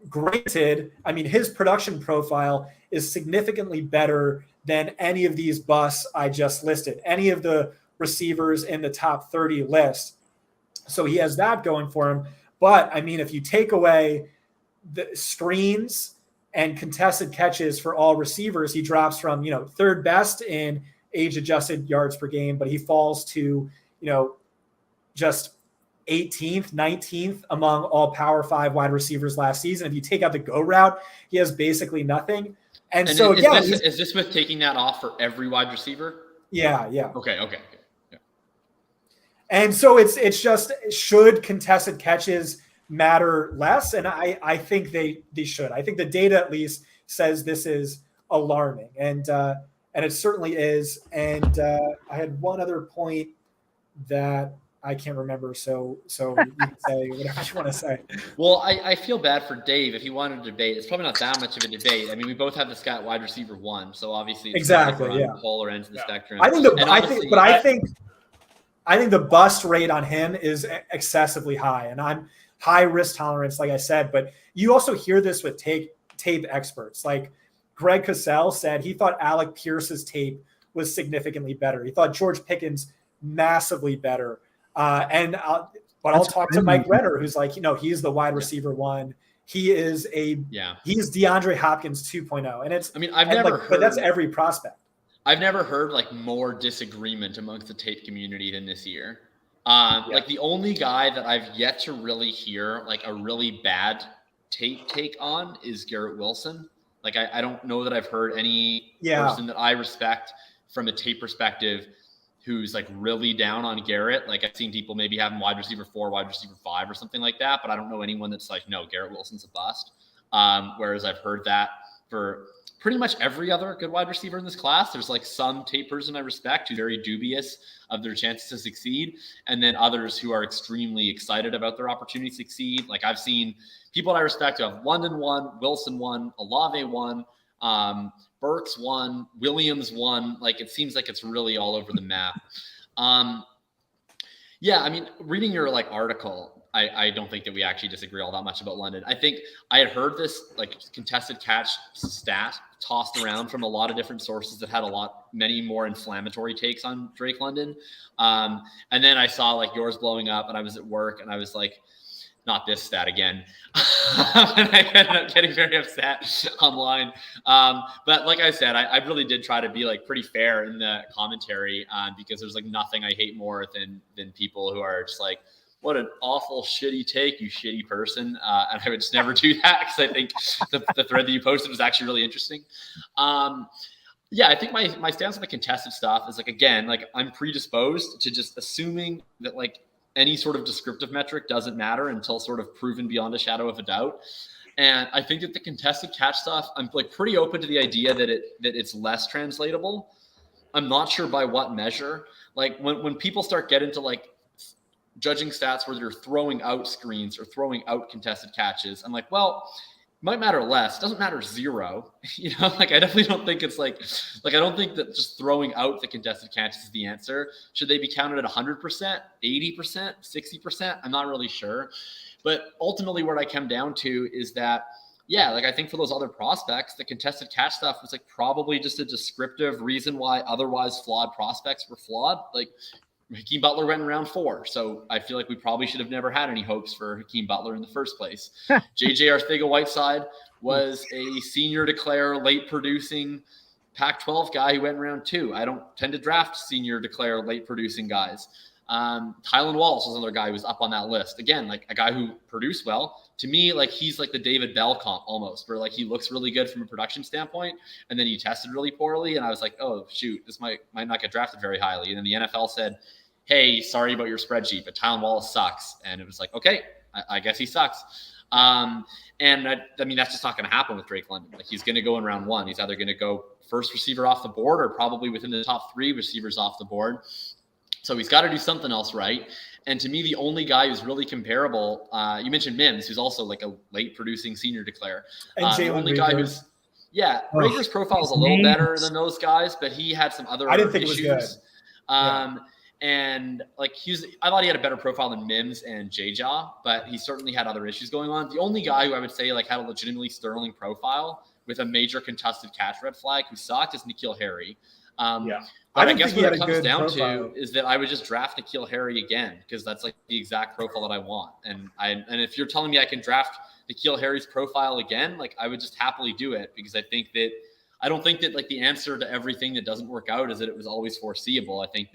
Granted, I mean, his production profile is significantly better than any of these busts I just listed, any of the receivers in the top 30 list. So he has that going for him. But I mean, if you take away the screens and contested catches for all receivers, he drops from, 3rd best in age-adjusted yards per game, but he falls to, just 18th, 19th among all Power 5 wide receivers last season. If you take out the go route, he has basically nothing. And so, is this with taking that off for every wide receiver? Yeah. Okay. Yeah. And so it's just, should contested catches matter less? And I think they should. I think the data at least says this is alarming, and it certainly is. And I had one other point that I can't remember. So you can say whatever you want to say. Well, I feel bad for Dave if he wanted to debate. It's probably not that much of a debate. I mean, we both have the Scott wide receiver 1, so obviously it's exactly the polar ends of the spectrum. I think the bust rate on him is excessively high, and I'm high risk tolerance, like I said. But you also hear this with tape experts. Like Greg Cosell said, he thought Alec Pierce's tape was significantly better. He thought George Pickens massively better. But I'll talk to Mike Renner, who's like, he's the wide receiver one. He is he's DeAndre Hopkins 2.0. And I've never heard, but that's every prospect. I've never heard like more disagreement amongst the tape community than this year. Like the only guy that I've yet to really hear like a really bad tape take on is Garrett Wilson. Like I don't know that I've heard any person that I respect from a tape perspective who's like really down on Garrett. Like I've seen people maybe have him wide receiver 4, wide receiver 5 or something like that, but I don't know anyone that's like, no, Garrett Wilson's a bust. Whereas I've heard that for pretty much every other good wide receiver in this class. There's like some tape person I respect who's very dubious of their chances to succeed, and then others who are extremely excited about their opportunity to succeed. Like I've seen people I respect who have London 1, Wilson 1, Olave 1, Burks 1, Williams 1. Like it seems like it's really all over the map. Reading your like article, I don't think that we actually disagree all that much about London. I think I had heard this like contested catch stat tossed around from a lot of different sources that had many more inflammatory takes on Drake London. And then I saw like yours blowing up, and I was at work and I was like, not this stat again. And I ended up getting very upset online. But like I said, I really did try to be like pretty fair in the commentary because there's like nothing I hate more than people who are just like, what an awful, shitty take, you shitty person. And I would just never do that because I think the thread that you posted was actually really interesting. I think my stance on the contested stuff is like, again, like I'm predisposed to just assuming that like any sort of descriptive metric doesn't matter until sort of proven beyond a shadow of a doubt. And I think that the contested catch stuff, I'm like pretty open to the idea that it's less translatable. I'm not sure by what measure. Like when people start getting to like judging stats where they're throwing out screens or throwing out contested catches, I'm like, well, it might matter less. It doesn't matter 0. Like I definitely don't think it's like I don't think that just throwing out the contested catches is the answer. Should they be counted at 100%, 80%, 60%? I'm not really sure. But ultimately what I come down to is that, like I think for those other prospects, the contested catch stuff was like probably just a descriptive reason why otherwise flawed prospects were flawed. Like Hakeem Butler went in round 4. So I feel like we probably should have never had any hopes for Hakeem Butler in the first place. JJ Arcega-Whiteside was a senior declare, late producing Pac-12 guy who went in round 2. I don't tend to draft senior declare, late producing guys. Tylen Wallace was another guy who was up on that list. Again, like a guy who produced well. To me, like he's like the David Bell comp almost, where like he looks really good from a production standpoint, and then he tested really poorly. And I was like, oh shoot, this might not get drafted very highly. And then the NFL said, hey, sorry about your spreadsheet, but Tylen Wallace sucks. And it was like, okay, I guess he sucks. And that's just not going to happen with Drake London. Like he's going to go in round 1. He's either going to go first receiver off the board or probably within the top 3 receivers off the board. So he's got to do something else right. And to me, the only guy who's really comparable, you mentioned Mims, who's also like a late producing senior declare. And the only guy who's, Rager's profile is a little better than those guys, but he had some other issues. And like I thought he had a better profile than Mims and J-Jaw, but he certainly had other issues going on. The only guy who I would say like had a legitimately sterling profile with a major contested catch red flag who sucked is N'Keal Harry. But I guess what it comes down to is that I would just draft N'Keal Harry again because that's like the exact profile that I want. And if you're telling me I can draft N'Keal Harry's profile again, like I would just happily do it because I don't think that like the answer to everything that doesn't work out is that it was always foreseeable. I think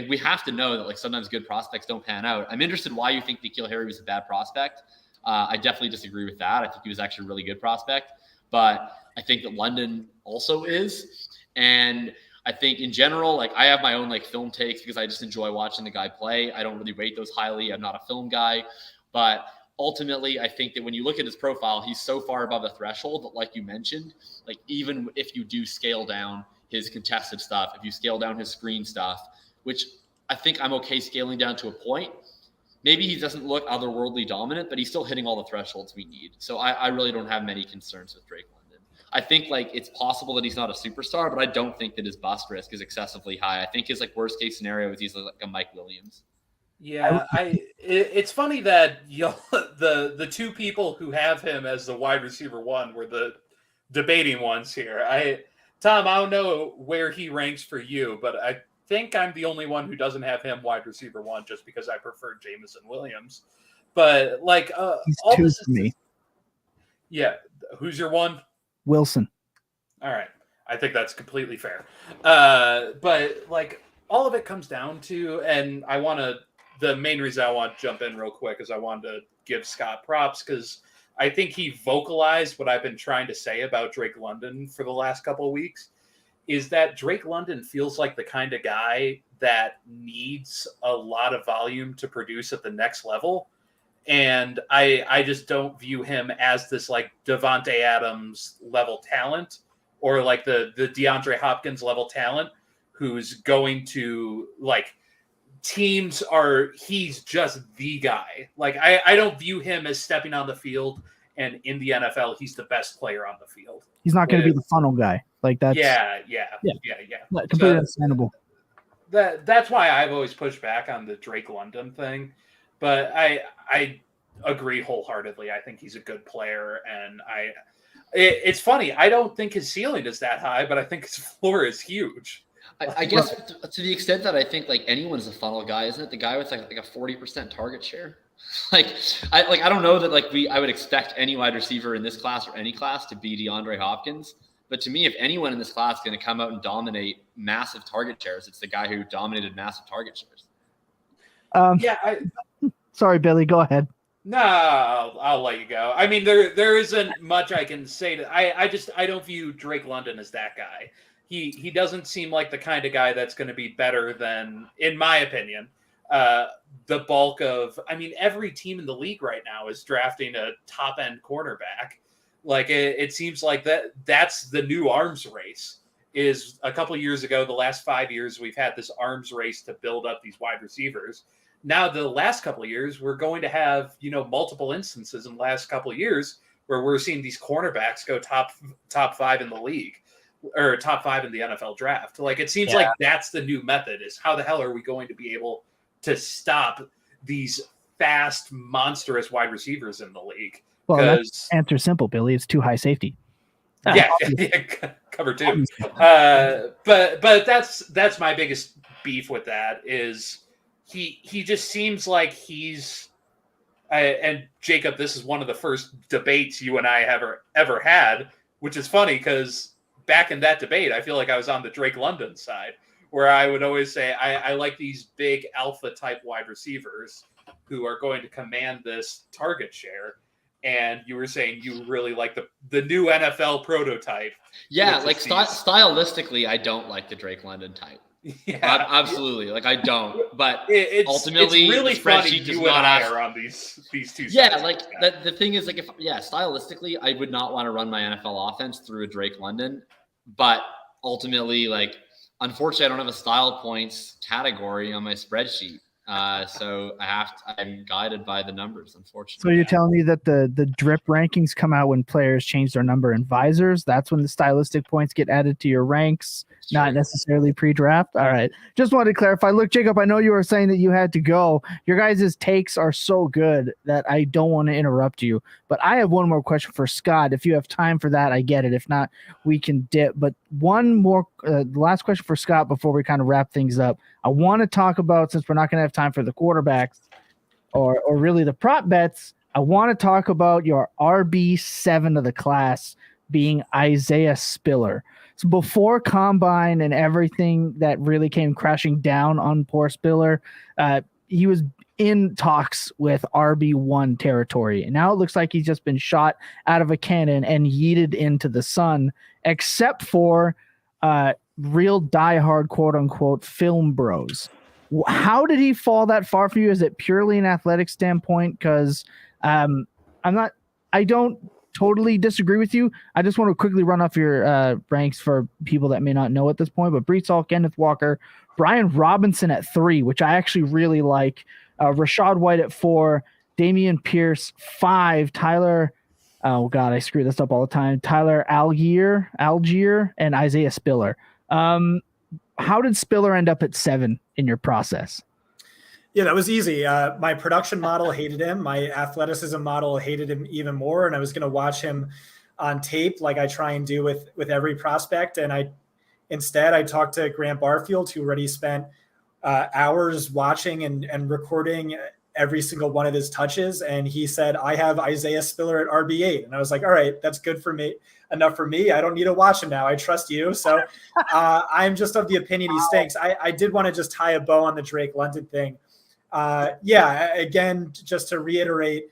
we have to know that like sometimes good prospects don't pan out. I'm interested why you think N'Keal Harry was a bad prospect. I definitely disagree with that. I think he was actually a really good prospect, but I think that London also is. And I think in general, like I have my own like film takes because I just enjoy watching the guy play. I don't really rate those highly. I'm not a film guy, but ultimately I think that when you look at his profile, he's so far above the threshold that like you mentioned, like even if you do scale down his contested stuff, if you scale down his screen stuff, which I think I'm okay scaling down to a point, maybe he doesn't look otherworldly dominant, but he's still hitting all the thresholds we need. So I really don't have many concerns with Drake London. I think like it's possible that he's not a superstar, but I don't think that his bust risk is excessively high. I think his like worst case scenario is easily like a Mike Williams. Yeah, it's funny that the 2 people who have him as the wide receiver 1 were the debating ones here. Tom, I don't know where he ranks for you, but I think I'm the only one who doesn't have him wide receiver 1 just because I prefer Jameson Williams. But like He's all 2 this for me. Yeah, who's your 1? Wilson. All right. I think that's completely fair. But like all of it comes down to, and the main reason I want to jump in real quick is I wanted to give Scott props because I think he vocalized what I've been trying to say about Drake London for the last couple of weeks, is that Drake London feels like the kind of guy that needs a lot of volume to produce at the next level. And I just don't view him as this like Devontae Adams level talent or like the DeAndre Hopkins level talent who's going to like he's just the guy. Like I don't view him as stepping on the field and in the NFL, he's the best player on the field. He's not going to be the funnel guy. Like that's yeah. completely understandable. That's why I've always pushed back on the Drake London thing. But I agree wholeheartedly. I think he's a good player, and it's funny. I don't think his ceiling is that high, but I think his floor is huge. I guess to the extent that I think like anyone's a funnel guy, isn't it? The guy with like a 40% target share. I don't know that I would expect any wide receiver in this class or any class to be DeAndre Hopkins. But to me, if anyone in this class is going to come out and dominate massive target shares, it's the guy who dominated massive target shares. Sorry, Billy, go ahead. No, I'll let you go. I mean, there isn't much I can say to. I don't view Drake London as that guy. He doesn't seem like the kind of guy that's going to be better than, in my opinion, the bulk of. I mean, every team in the league right now is drafting a top end cornerback. Like it seems like that's the new arms race. Is a couple of years ago, the last 5 years, we've had this arms race to build up these wide receivers. Now, the last couple of years, we're going to have, multiple instances in the last couple of years where we're seeing these cornerbacks go top 5 in the league or top 5 in the NFL draft. Like, it seems like that's the new method is how the hell are we going to be able to stop these fast, monstrous wide receivers in the league? Well, that's answer simple, Billy. It's too high safety. Yeah, cover 2. But that's my biggest beef with that is he just seems like he's and Jacob, this is one of the first debates you and I have ever had, which is funny because back in that debate, I feel like I was on the Drake London side where I would always say I like these big alpha type wide receivers who are going to command this target share. And you were saying you really like the new NFL prototype. Yeah, like stylistically, I don't like the Drake London type. Yeah, absolutely. Like I don't, but ultimately, it's really the funny spreadsheet does you not and I ask. are on these two. Yeah, like the thing is, like stylistically, I would not want to run my NFL offense through a Drake London, but ultimately, like unfortunately, I don't have a style points category on my spreadsheet. So I'm guided by the numbers, unfortunately. So you're telling me that the drip rankings come out when players change their number in visors? That's when the stylistic points get added to your ranks, not necessarily pre-draft? All right. Just wanted to clarify. Look, Jacob, I know you were saying that you had to go. Your guys' takes are so good that I don't want to interrupt you. But I have one more question for Scott. If you have time for that, I get it. If not, we can dip. But one more, the last question for Scott before we kind of wrap things up. I want to talk about, since we're not going to have time for the quarterbacks or really the prop bets, I want to talk about your RB7 of the class being Isaiah Spiller. So before Combine and everything that really came crashing down on poor Spiller, he was in talks with RB1 territory. And now it looks like he's just been shot out of a cannon and yeeted into the sun, except for real diehard quote-unquote film bros. How did he fall that far for you? Is it purely an athletic standpoint? Because I don't totally disagree with you. I just want to quickly run off your ranks for people that may not know at this point. But Brees Hall, Kenneth Walker, Brian Robinson at 3, which I actually really like. Rashad White at 4, Damian Pierce 5, Tyler. Oh God, I screw this up all the time. Tyler Algier, and Isaiah Spiller. How did Spiller end up at 7 in your process? Yeah, that was easy. My production model hated him. My athleticism model hated him even more. And I was going to watch him on tape like I try and do with every prospect. And instead I talked to Grant Barfield, who already spent hours watching and recording every single one of his touches. And he said, I have Isaiah Spiller at RB8. And I was like, all right, that's good for me. Enough for me. I don't need to watch him now. I trust you. So I'm just of the opinion he stinks. I did want to just tie a bow on the Drake London thing. Again, just to reiterate,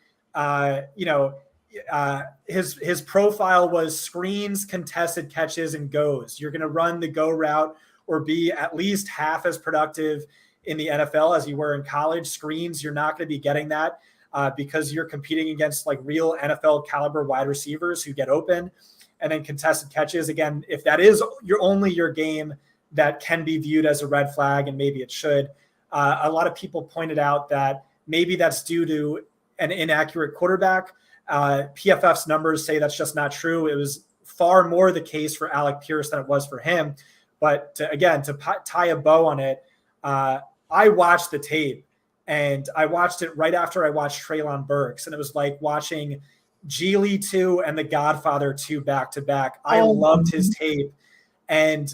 his profile was screens, contested catches, and goes. You're going to run the go route or be at least half as productive in the NFL as you were in college. Screens, you're not going to be getting that because you're competing against like real NFL caliber wide receivers who get open. And then contested catches, again, if that is your game, that can be viewed as a red flag, and maybe it should. A lot of people pointed out that maybe that's due to an inaccurate quarterback. PFF's numbers say that's just not true. It was far more the case for Alec Pierce than it was for him. But to tie a bow on it, I watched the tape, and I watched it right after I watched Treylon Burks, and it was like watching Geely 2 and The Godfather 2 back to back. I loved his tape. And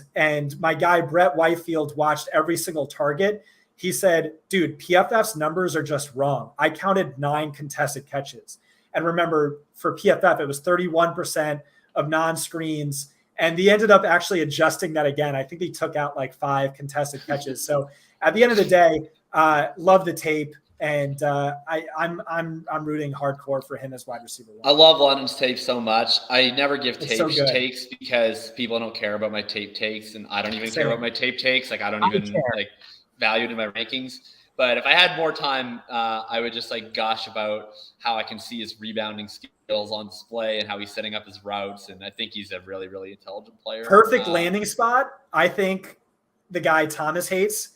my guy Brett Whitefield watched every single target. He said, dude, PFF's numbers are just wrong. I counted 9 contested catches. And remember, for PFF, it was 31% of non-screens. And they ended up actually adjusting that again. I think they took out like 5 contested catches. So at the end of the day, love the tape. And I'm rooting hardcore for him as wide receiver 1. I love London's tape so much. I never give It's takes because people don't care about my tape takes, and I don't even care about my tape takes. Like I don't even like value it in my rankings. But if I had more time, I would just like gush about how I can see his rebounding skills on display and how he's setting up his routes. And I think he's a really, really intelligent player. Perfect landing spot. I think the guy Thomas hates.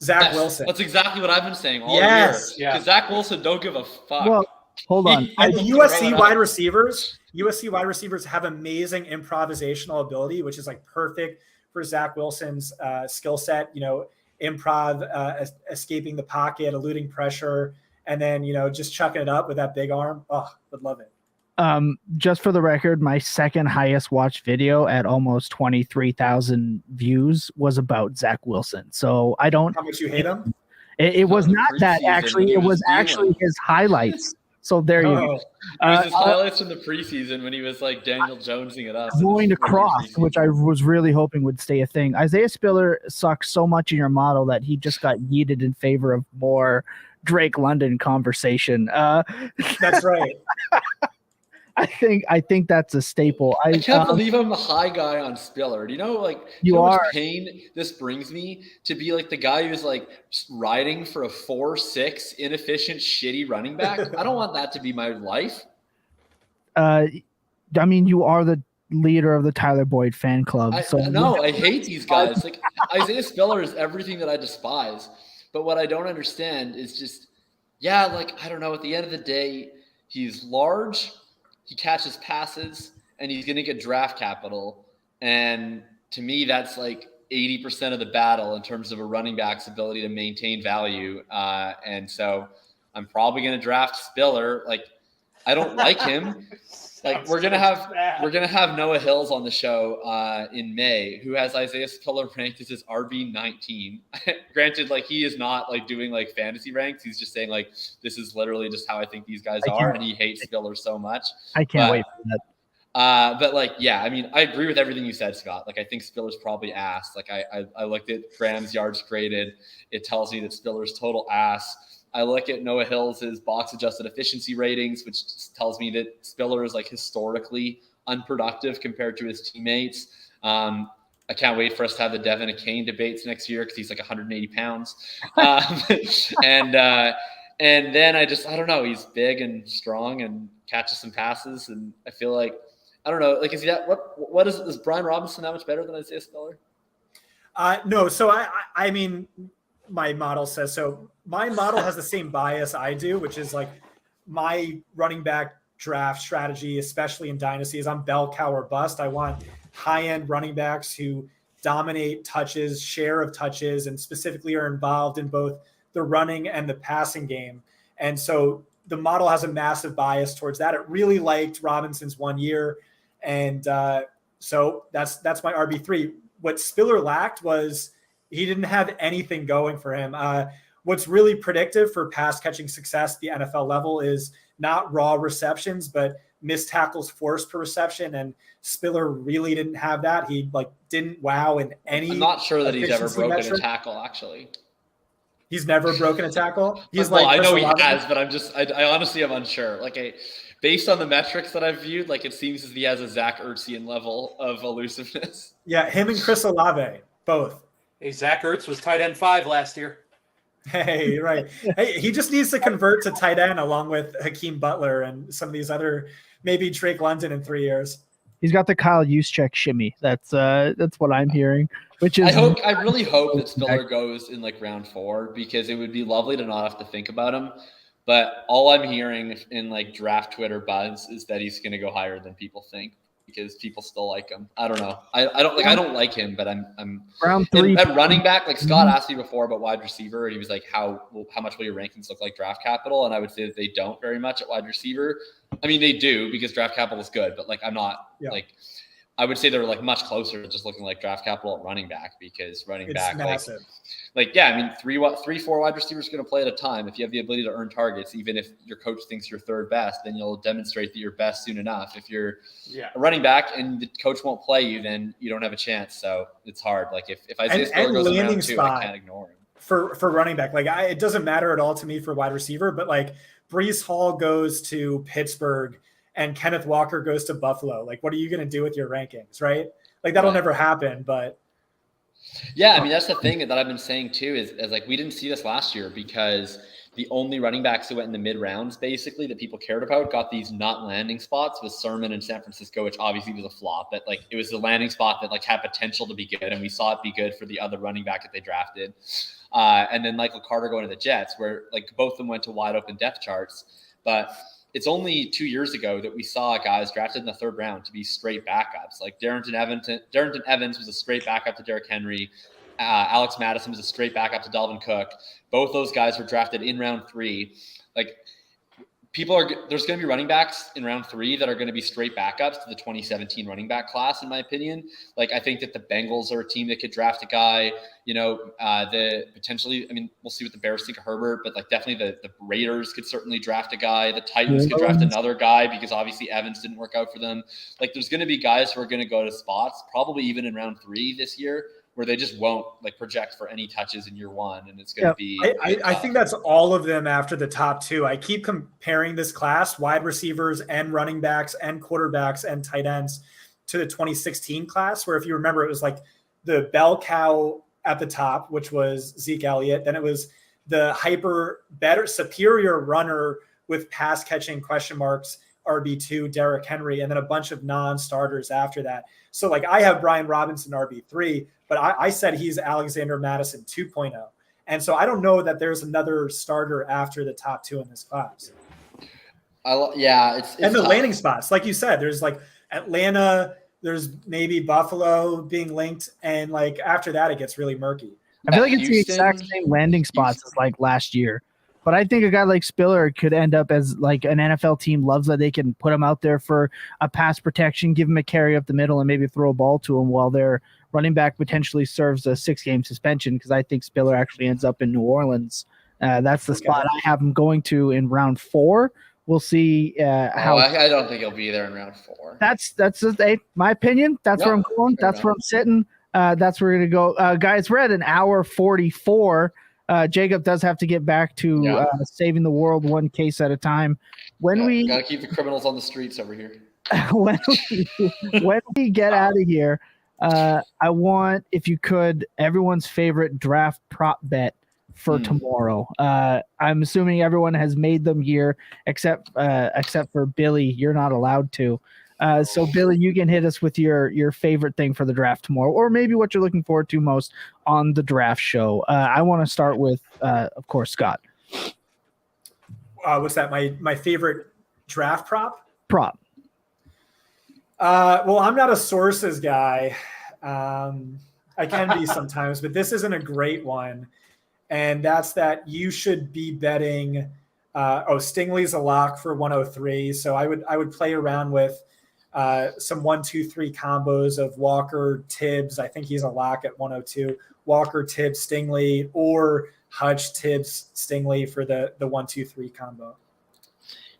Zach Wilson. That's exactly what I've been saying all year. Because Zach Wilson don't give a fuck. Well, hold on. And USC wide receivers have amazing improvisational ability, which is like perfect for Zach Wilson's skill set. Improv, escaping the pocket, eluding pressure, and then just chucking it up with that big arm. Oh, would love it. Just for the record, my second highest watched video at almost 23,000 views was about Zach Wilson. So I don't. How much you hate him? It was not that actually. It was actually his highlights. So there you go. It was his highlights from the preseason when he was like Daniel Jonesing it up. Going across, which I was really hoping would stay a thing. Isaiah Spiller sucks so much in your model that he just got yeeted in favor of more Drake London conversation. That's right. I think that's a staple. I can't believe I'm the high guy on Spiller. Do you know, like, you how are. much pain this brings me to be like the guy who's like riding for a 4'6" inefficient, shitty running back? I don't want that to be my life. I mean, you are the leader of the Tyler Boyd fan club. I hate these guys. Like Isaiah Spiller is everything that I despise. But what I don't understand is just, like, I don't know. At the end of the day, he's large. He catches passes, and he's going to get draft capital. And to me, that's like 80% of the battle in terms of a running back's ability to maintain value. And so I'm probably going to draft Spiller. Like, I don't like him. Like we're gonna have Noah Hills on the show in May, who has Isaiah Spiller ranked as his RB19. Granted, like he is not like doing like fantasy ranks. He's just saying like this is literally just how I think these guys are, and he hates Spiller so much. I can't wait for that. But like, I mean, I agree with everything you said, Scott. Like I think Spiller's probably ass. Like I looked at Graham's yards created. It tells me that Spiller's total ass. I look at Noah Hills' box-adjusted efficiency ratings, which tells me that Spiller is like historically unproductive compared to his teammates. I can't wait for us to have the Devin Akane debates next year because he's like 180 pounds. And then I don't know. He's big and strong and catches some passes, and I feel like I don't know. Like, is he that? What is Brian Robinson that much better than Isaiah Spiller? No. So I mean, my model says so. My model has the same bias I do, which is like my running back draft strategy, especially in Dynasty, is I'm bell cow or bust. I want high-end running backs who dominate touches, share of touches, and specifically are involved in both the running and the passing game. And so the model has a massive bias towards that. It really liked Robinson's 1 year. And so that's my RB3. What Spiller lacked was he didn't have anything going for him. What's really predictive for pass catching success at the NFL level is not raw receptions, but missed tackles forced per reception. And Spiller really didn't have that. He didn't wow in any. I'm not sure that he's ever efficiency broken metric. a tackle, actually. He's never broken a tackle. He's I know he Chris Olave. has, but I honestly am unsure. Based on the metrics that I've viewed, it seems as if he has a Zach Ertzian level of elusiveness. Yeah, him and Chris Olave, both. Hey, Zach Ertz was tight end 5 last year. Hey, right. Hey, he just needs to convert to tight end along with Hakeem Butler and some of these other, maybe Drake London in 3 years. He's got the Kyle Juszczyk shimmy. That's what I'm hearing. Which is I really hope that Spiller goes in round 4, because it would be lovely to not have to think about him. But all I'm hearing in draft Twitter buzz is that he's going to go higher than people think, because people still like him. I don't know. I don't like him, but I'm round 3 at running back. Scott asked me before about wide receiver, and he was like, how much will your rankings look like draft capital? And I would say that they don't very much at wide receiver. I mean, they do, because draft capital is good, but I'm not I would say they're much closer to just looking like draft capital at running back, because running back massive. 3-4 wide receivers are going to play at a time. If you have the ability to earn targets, even if your coach thinks you're third best, then you'll demonstrate that you're best soon enough. If you're a running back and the coach won't play you, then you don't have a chance. So it's hard. If Isaiah Spiller goes in round 2, I can't ignore him. For running back, it doesn't matter at all to me for wide receiver, but Breece Hall goes to Pittsburgh and Kenneth Walker goes to Buffalo. What are you going to do with your rankings, right? That'll never happen, but. Yeah, I mean, that's the thing that I've been saying too, is we didn't see this last year, because the only running backs who went in the mid rounds, basically, that people cared about got these not landing spots with Sermon in San Francisco, which obviously was a flop, but it was the landing spot that had potential to be good, and we saw it be good for the other running back that they drafted. And then Michael Carter going to the Jets, where both of them went to wide open depth charts, but it's only 2 years ago that we saw guys drafted in the 3rd round to be straight backups. Darrington Evans was a straight backup to Derrick Henry. Alex Madison was a straight backup to Dalvin Cook. Both those guys were drafted in round 3. There's going to be running backs in round 3 that are going to be straight backups to the 2017 running back class, in my opinion. I think that the Bengals are a team that could draft a guy, potentially, I mean, we'll see what the Bears think of Herbert, but definitely the Raiders could certainly draft a guy. The Titans could draft another guy, because obviously Evans didn't work out for them. There's going to be guys who are going to go to spots, probably even in round 3 this year, where they just won't project for any touches in year 1, and it's going to be. I think that's all of them after the top 2. I keep comparing this class, wide receivers and running backs and quarterbacks and tight ends, to the 2016 class, where if you remember, it was the bell cow at the top, which was Zeke Elliott. Then it was the better, superior runner with pass catching question marks, RB2, Derrick Henry, and then a bunch of non-starters after that. So I have Brian Robinson RB3, but I said he's Alexander Madison 2.0. And so I don't know that there's another starter after the top 2 in this class. It's and the tough. landing spots, like you said, there's Atlanta, there's maybe Buffalo being linked. And after that, it gets really murky. I feel like it's the exact same landing spots as last year. But I think a guy like Spiller could end up as an NFL team loves that they can put him out there for a pass protection, give him a carry up the middle, and maybe throw a ball to him while their running back potentially serves a 6-game suspension, because I think Spiller actually ends up in New Orleans. That's the spot I have him going to in round 4. We'll see how. I don't think he'll be there in round 4. That's just my opinion. That's where I'm going. That's where I'm sitting. That's where we're going to go. Guys, we're at an hour 44. Jacob does have to get back to saving the world one case at a time. When we gotta keep the criminals on the streets over here. when we get out of here, I want, if you could, everyone's favorite draft prop bet for tomorrow. I'm assuming everyone has made them here, except for Billy. You're not allowed to. So Billy, you can hit us with your favorite thing for the draft tomorrow, or maybe what you're looking forward to most on the draft show. I want to start with, of course, Scott. What's that? My favorite draft prop? Prop. Well, I'm not a sources guy. I can be sometimes, but this isn't a great one. And that's that you should be betting. Stingley's a lock for 103. So I would play around with some 1-2-3 combos of Walker, Tibbs. I think he's a lock at 102. Walker, Tibbs, Stingley, or Hutch, Tibbs, Stingley for the 1-2-3 combo.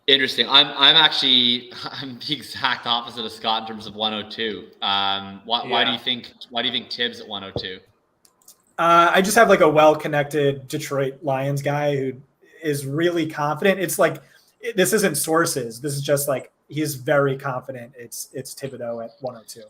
Interesting. I'm the exact opposite of Scott in terms of 102. Why do you think Tibbs at 102? I just have like a well-connected Detroit Lions guy who is really confident. It's like, this isn't sources. This is just like, he's very confident. It's Thibodeau at 102.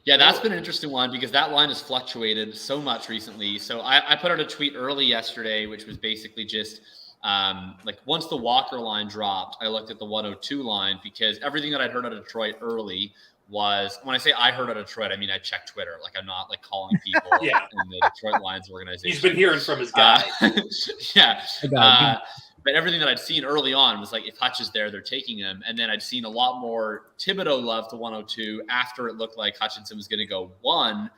Yeah, that's been an interesting one because that line has fluctuated so much recently. So I put out a tweet early yesterday, which was basically just like once the Walker line dropped, I looked at the 102 line because everything that I'd heard out of Detroit early was, when I say I heard out of Detroit, I mean I checked Twitter. Like I'm not like calling people in the Detroit Lions organization. He's been hearing from his guy. But everything that I'd seen early on was like, if Hutch is there, they're taking him. And then I'd seen a lot more Thibodeau love to 102 after it looked like Hutchinson was going to go 1.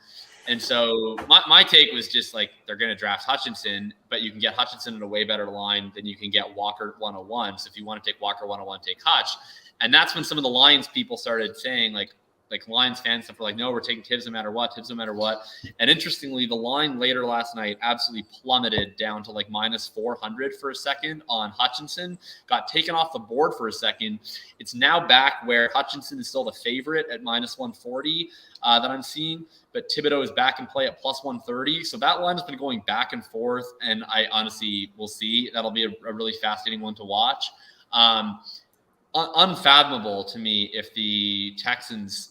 And so my take was just like, they're going to draft Hutchinson, but you can get Hutchinson in a way better line than you can get Walker 101. So if you want to take Walker 101, take Hutch. And that's when some of the Lions people started saying like Lions fans stuff were like, no, we're taking Tibbs no matter what. And interestingly, the line later last night absolutely plummeted down to like minus 400 for a second on Hutchinson, got taken off the board for a second. It's now back where Hutchinson is still the favorite at minus 140 that I'm seeing, but Thibodeau is back in play at plus 130. So that line has been going back and forth, and I honestly will see. That'll be a really fascinating one to watch. Unfathomable to me if the Texans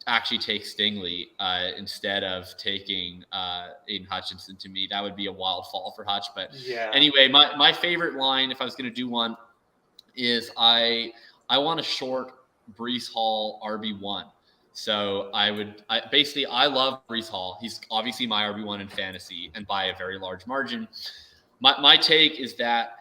actually take Stingley instead of taking Aiden Hutchinson. To me, that would be a wild fall for Hutch. But anyway, my favorite line, if I was going to do one, is I want to short Breece Hall RB1. So I love Breece Hall. He's obviously my RB1 in fantasy and by a very large margin. My take is that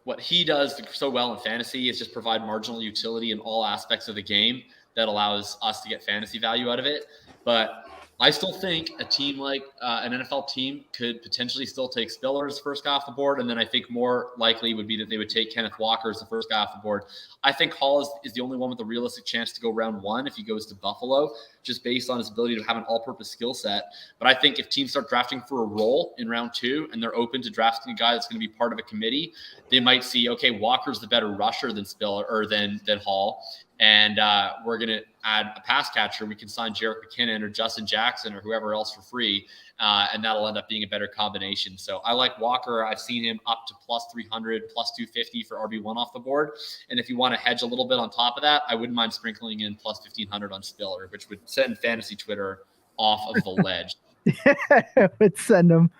what he does so well in fantasy is just provide marginal utility in all aspects of the game that allows us to get fantasy value out of it. But I still think a team like an NFL team could potentially still take Spiller as the first guy off the board. And then I think more likely would be that they would take Kenneth Walker as the first guy off the board. I think Hall is the only one with a realistic chance to go round 1 if he goes to Buffalo, just based on his ability to have an all-purpose skill set. But I think if teams start drafting for a role in round 2 and they're open to drafting a guy that's going to be part of a committee, they might see, okay, Walker's the better rusher than Spiller or than Hall. And we're going to add a pass catcher. We can sign Jerick McKinnon or Justin Jackson or whoever else for free, and that'll end up being a better combination. So I like Walker. I've seen him up to plus 300, plus 250 for RB1 off the board. And if you want to hedge a little bit on top of that, I wouldn't mind sprinkling in plus 1,500 on Spiller, which would send fantasy Twitter off of the ledge. It would send them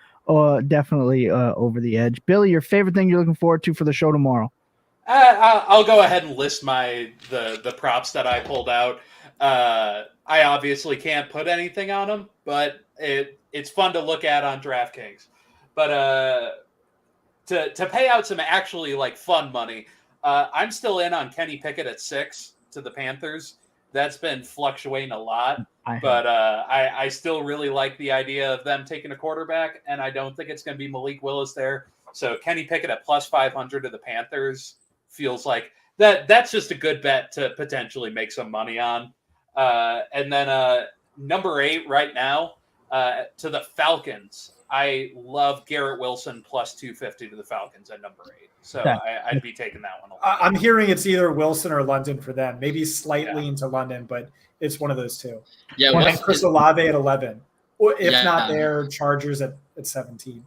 definitely over the edge. Billy, your favorite thing you're looking forward to for the show tomorrow? I'll go ahead and list the props that I pulled out. I obviously can't put anything on them, but it's fun to look at on DraftKings. But to pay out some actually like fun money, I'm still in on Kenny Pickett at 6 to the Panthers. That's been fluctuating a lot, but I still really like the idea of them taking a quarterback, and I don't think it's going to be Malik Willis there. So Kenny Pickett at plus 500 to the Panthers feels like that's just a good bet to potentially make some money on. And then number 8 right now to the Falcons. I love Garrett Wilson plus 250 to the Falcons at number 8. So I'd be taking that one. I'm hearing it's either Wilson or London for them. Maybe slightly into London, but it's one of those two. Yeah, and Chris Olave at 11. Or if not there, Chargers at 17.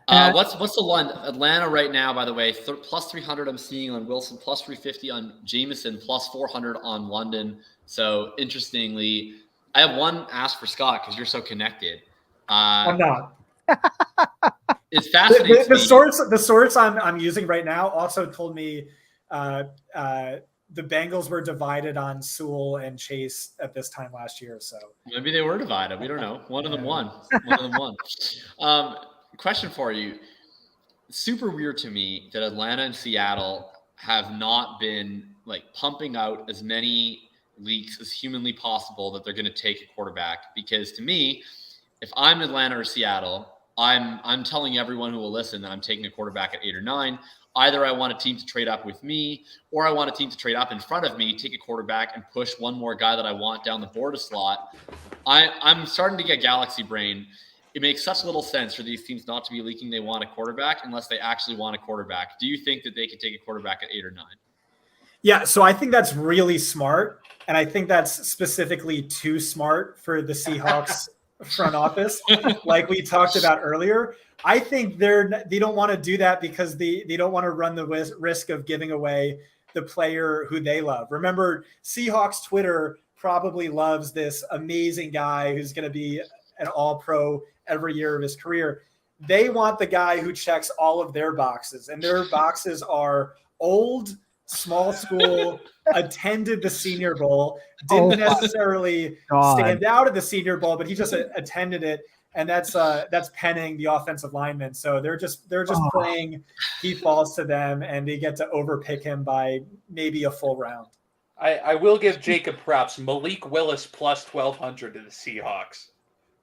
What's the one? Atlanta right now, by the way, plus 300 I'm seeing on Wilson, plus 350 on Jameson, plus 400 on London. So interestingly, I have one ask for Scott because you're so connected. I'm not. It's fascinating. The source I'm using right now also told me the Bengals were divided on Sewell and Chase at this time last year. So maybe they were divided. We don't know. One of them won. Question for you. It's super weird to me that Atlanta and Seattle have not been like pumping out as many leaks as humanly possible that they're going to take a quarterback. Because to me, if I'm Atlanta or Seattle, I'm telling everyone who will listen that I'm taking a quarterback at 8 or 9. either I want a team to trade up with me, or I want a team to trade up in front of me, take a quarterback, and push one more guy that I want down the board a slot. I'm starting to get galaxy brain. It makes such little sense for these teams not to be leaking they want a quarterback unless they actually want a quarterback. Do you think that they could take a quarterback at 8 or 9? Yeah, so I think that's really smart. And I think that's specifically too smart for the Seahawks front office, like we talked about earlier. I think they don't want to do that because they don't want to run the risk of giving away the player who they love. Remember, Seahawks Twitter probably loves this amazing guy who's going to be an all-pro every year of his career. They want the guy who checks all of their boxes, and their boxes are old, small school, attended the Senior Bowl, didn't necessarily stand out at the Senior Bowl, but he just attended it, and that's Penning, the offensive lineman. So they're just praying he falls to them, and they get to overpick him by maybe a full round. I will give Jacob props. Malik Willis plus 1,200 to the Seahawks.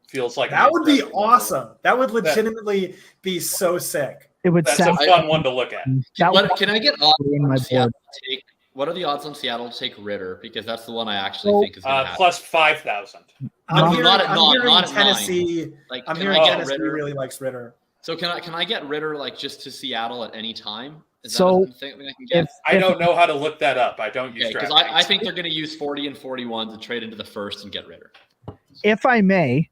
Feels like that would be awesome. That would legitimately be so sick. That's a fun one to look at. Can I get odds on Seattle to take? What are the odds on Seattle to take Ritter? Because that's the one I actually think is going to happen. Plus 5,000. I'm hearing not Tennessee. 9. Like, I'm hearing Tennessee really likes Ritter. So can I get Ritter like just to Seattle at any time? Is so that something I can get? I don't know how to look that up. I don't use because I think they're going to use 40 and 41 to trade into the first and get Ritter. If I may,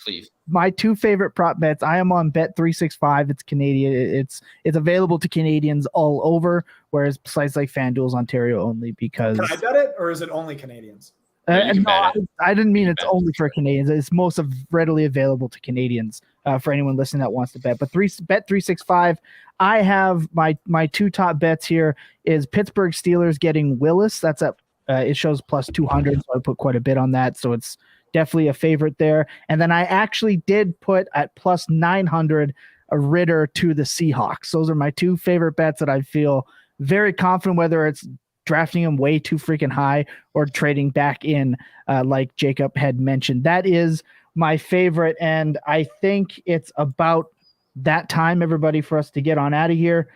please. My two favorite prop bets. I am on Bet365. It's Canadian. It's available to Canadians all over, whereas sites like FanDuel's Ontario only. Because can I bet it, or is it only Canadians? I didn't mean it's only for Canadians. It's most readily available to Canadians for anyone listening that wants to bet. But Bet365, I have my two top bets here is Pittsburgh Steelers getting Willis. That's at it shows plus 200, so I put quite a bit on that. So it's definitely a favorite there. And then I actually did put at plus 900 a Ritter to the Seahawks. Those are my two favorite bets that I feel very confident, whether it's drafting him way too freaking high or trading back in, like Jacob had mentioned. That is my favorite, and I think it's about that time, everybody, for us to get on out of here.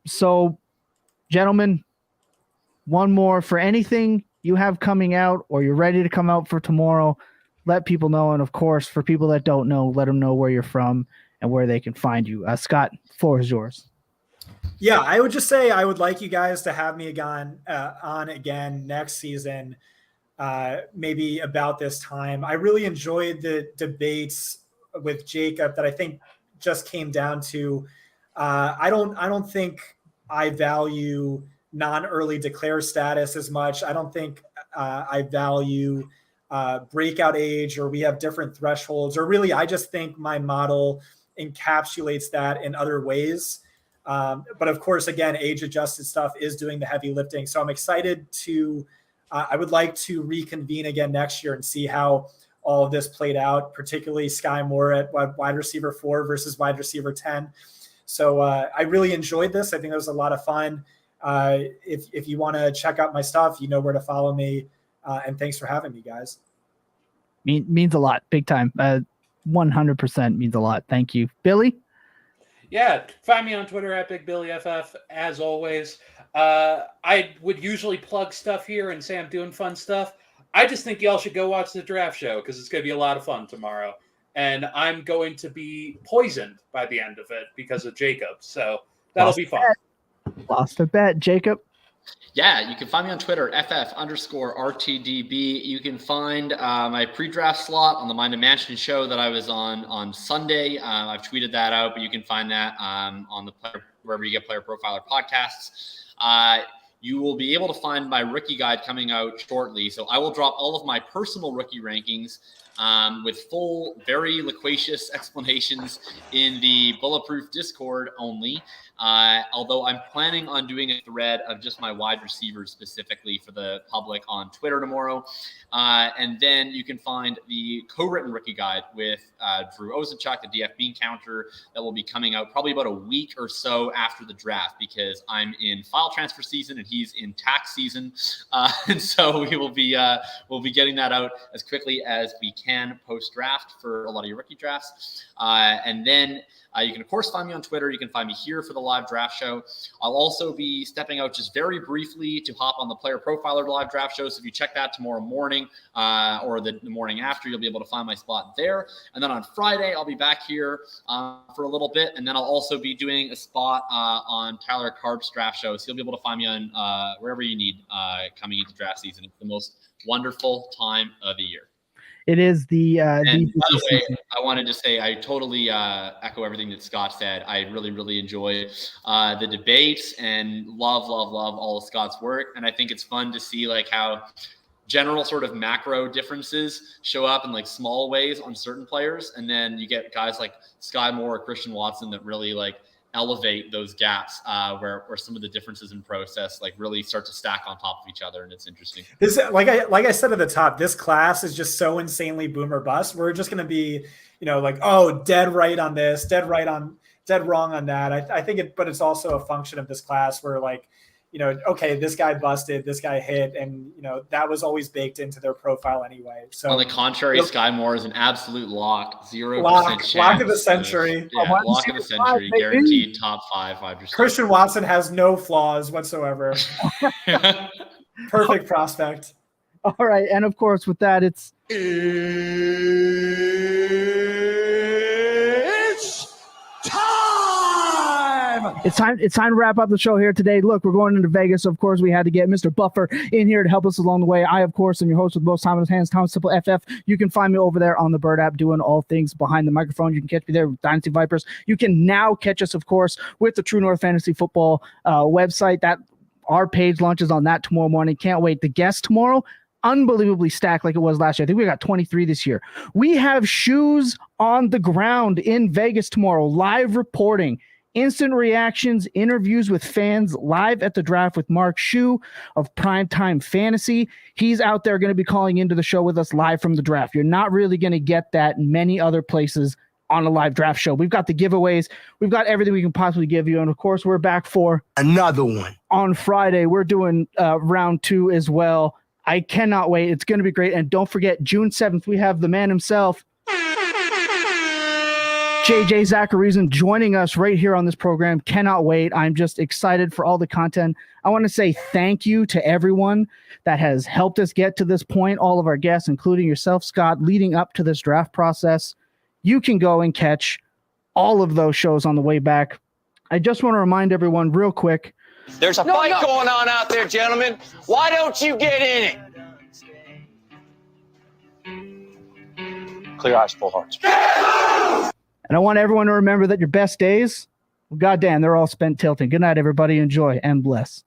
So, gentlemen, one more for anything you have coming out or you're ready to come out for tomorrow, let people know. And of course, for people that don't know, let them know where you're from and where they can find you. Scott, floor is yours. Yeah, I would just say I would like you guys to have me on again next season, maybe about this time. I really enjoyed the debates with Jacob that I think just came down to I don't think I value non-early declare status as much. I don't think I value breakout age, or we have different thresholds, or really I just think my model encapsulates that in other ways. But of course, again, age-adjusted stuff is doing the heavy lifting. So I'm excited to I would like to reconvene again next year and see how all of this played out, particularly Skye Moore at wide receiver 4 versus wide receiver 10. So I really enjoyed this. I think it was a lot of fun. If you want to check out my stuff, you know where to follow me. And thanks for having me, guys. Means a lot. Big time. 100% means a lot. Thank you. Billy? Yeah, find me on Twitter at BigBillyFF, as always. I would usually plug stuff here and say I'm doing fun stuff. I just think y'all should go watch the draft show because it's going to be a lot of fun tomorrow. And I'm going to be poisoned by the end of it because of Jacob. So that'll be fun. Lost a bet. Jacob? Yeah, you can find me on Twitter, FF_RTDB. You can find my pre-draft slot on the Mind and Mansion show that I was on Sunday. I've tweeted that out, but you can find that on the wherever you get Player Profiler podcasts. You will be able to find my rookie guide coming out shortly. So I will drop all of my personal rookie rankings with full, very loquacious explanations in the Bulletproof Discord only. Although I'm planning on doing a thread of just my wide receivers specifically for the public on Twitter tomorrow. And then you can find the co-written rookie guide with Drew Ozenchuk, the DF Bean counter, that will be coming out probably about a week or so after the draft because I'm in file transfer season and he's in tax season. And so we'll be getting that out as quickly as we can. can post-draft for a lot of your rookie drafts. And then you can, of course, find me on Twitter. You can find me here for the live draft show. I'll also be stepping out just very briefly to hop on the Player Profiler live draft show. So if you check that tomorrow morning or the morning after, you'll be able to find my spot there. And then on Friday, I'll be back here for a little bit. And then I'll also be doing a spot on Tyler Karp's draft show. So you'll be able to find me on wherever you need coming into draft season. It's the most wonderful time of the year. It is the and by the way, I wanted to say I totally echo everything that Scott said. I really, really enjoy the debates and love all of Scott's work. And I think it's fun to see like how general sort of macro differences show up in like small ways on certain players. And then you get guys like Skye Moore or Christian Watson that really like elevate those gaps where some of the differences in process like really start to stack on top of each other, and it's interesting. This, like I said at the top, this class is just so insanely boom or bust. We're just going to be, like, oh, dead right on this, dead wrong on that. I think it, but it's also a function of this class where like, okay, this guy busted, this guy hit, and that was always baked into their profile anyway. So on the contrary, Skye Moore is an absolute lock, 0% chance. Lock of the century. Lock of the century, guaranteed top 5 wide receiver. Christian Watson has no flaws whatsoever. Perfect prospect. All right, and of course with that, it's It's time to wrap up the show here today. Look, we're going into Vegas. Of course, we had to get Mr. Buffer in here to help us along the way. I, of course, am your host with most time in his hands, Thomas Simple FF. You can find me over there on the Bird app doing all things behind the microphone. You can catch me there with Dynasty Vipers. You can now catch us, of course, with the True North Fantasy Football website. That our page launches on that tomorrow morning. Can't wait. The guest tomorrow, unbelievably stacked like it was last year. I think we got 23 this year. We have shoes on the ground in Vegas tomorrow, live reporting. Instant reactions, interviews with fans, live at the draft with Mark Shue of Primetime Fantasy. He's out there going to be calling into the show with us live from the draft. You're not really going to get that in many other places on a live draft show. We've got the giveaways. We've got everything we can possibly give you. And, of course, we're back for another one. On Friday, we're doing round 2 as well. I cannot wait. It's going to be great. And don't forget, June 7th, we have the man himself, JJ Zacharyson, joining us right here on this program. Cannot wait. I'm just excited for all the content. I want to say thank you to everyone that has helped us get to this point, all of our guests, including yourself, Scott, leading up to this draft process. You can go and catch all of those shows on the way back. I just want to remind everyone real quick. There's a fight going on out there, gentlemen. Why don't you get in it? Clear eyes, full hearts. And I want everyone to remember that your best days, goddamn, they're all spent tilting. Good night, everybody. Enjoy and bless.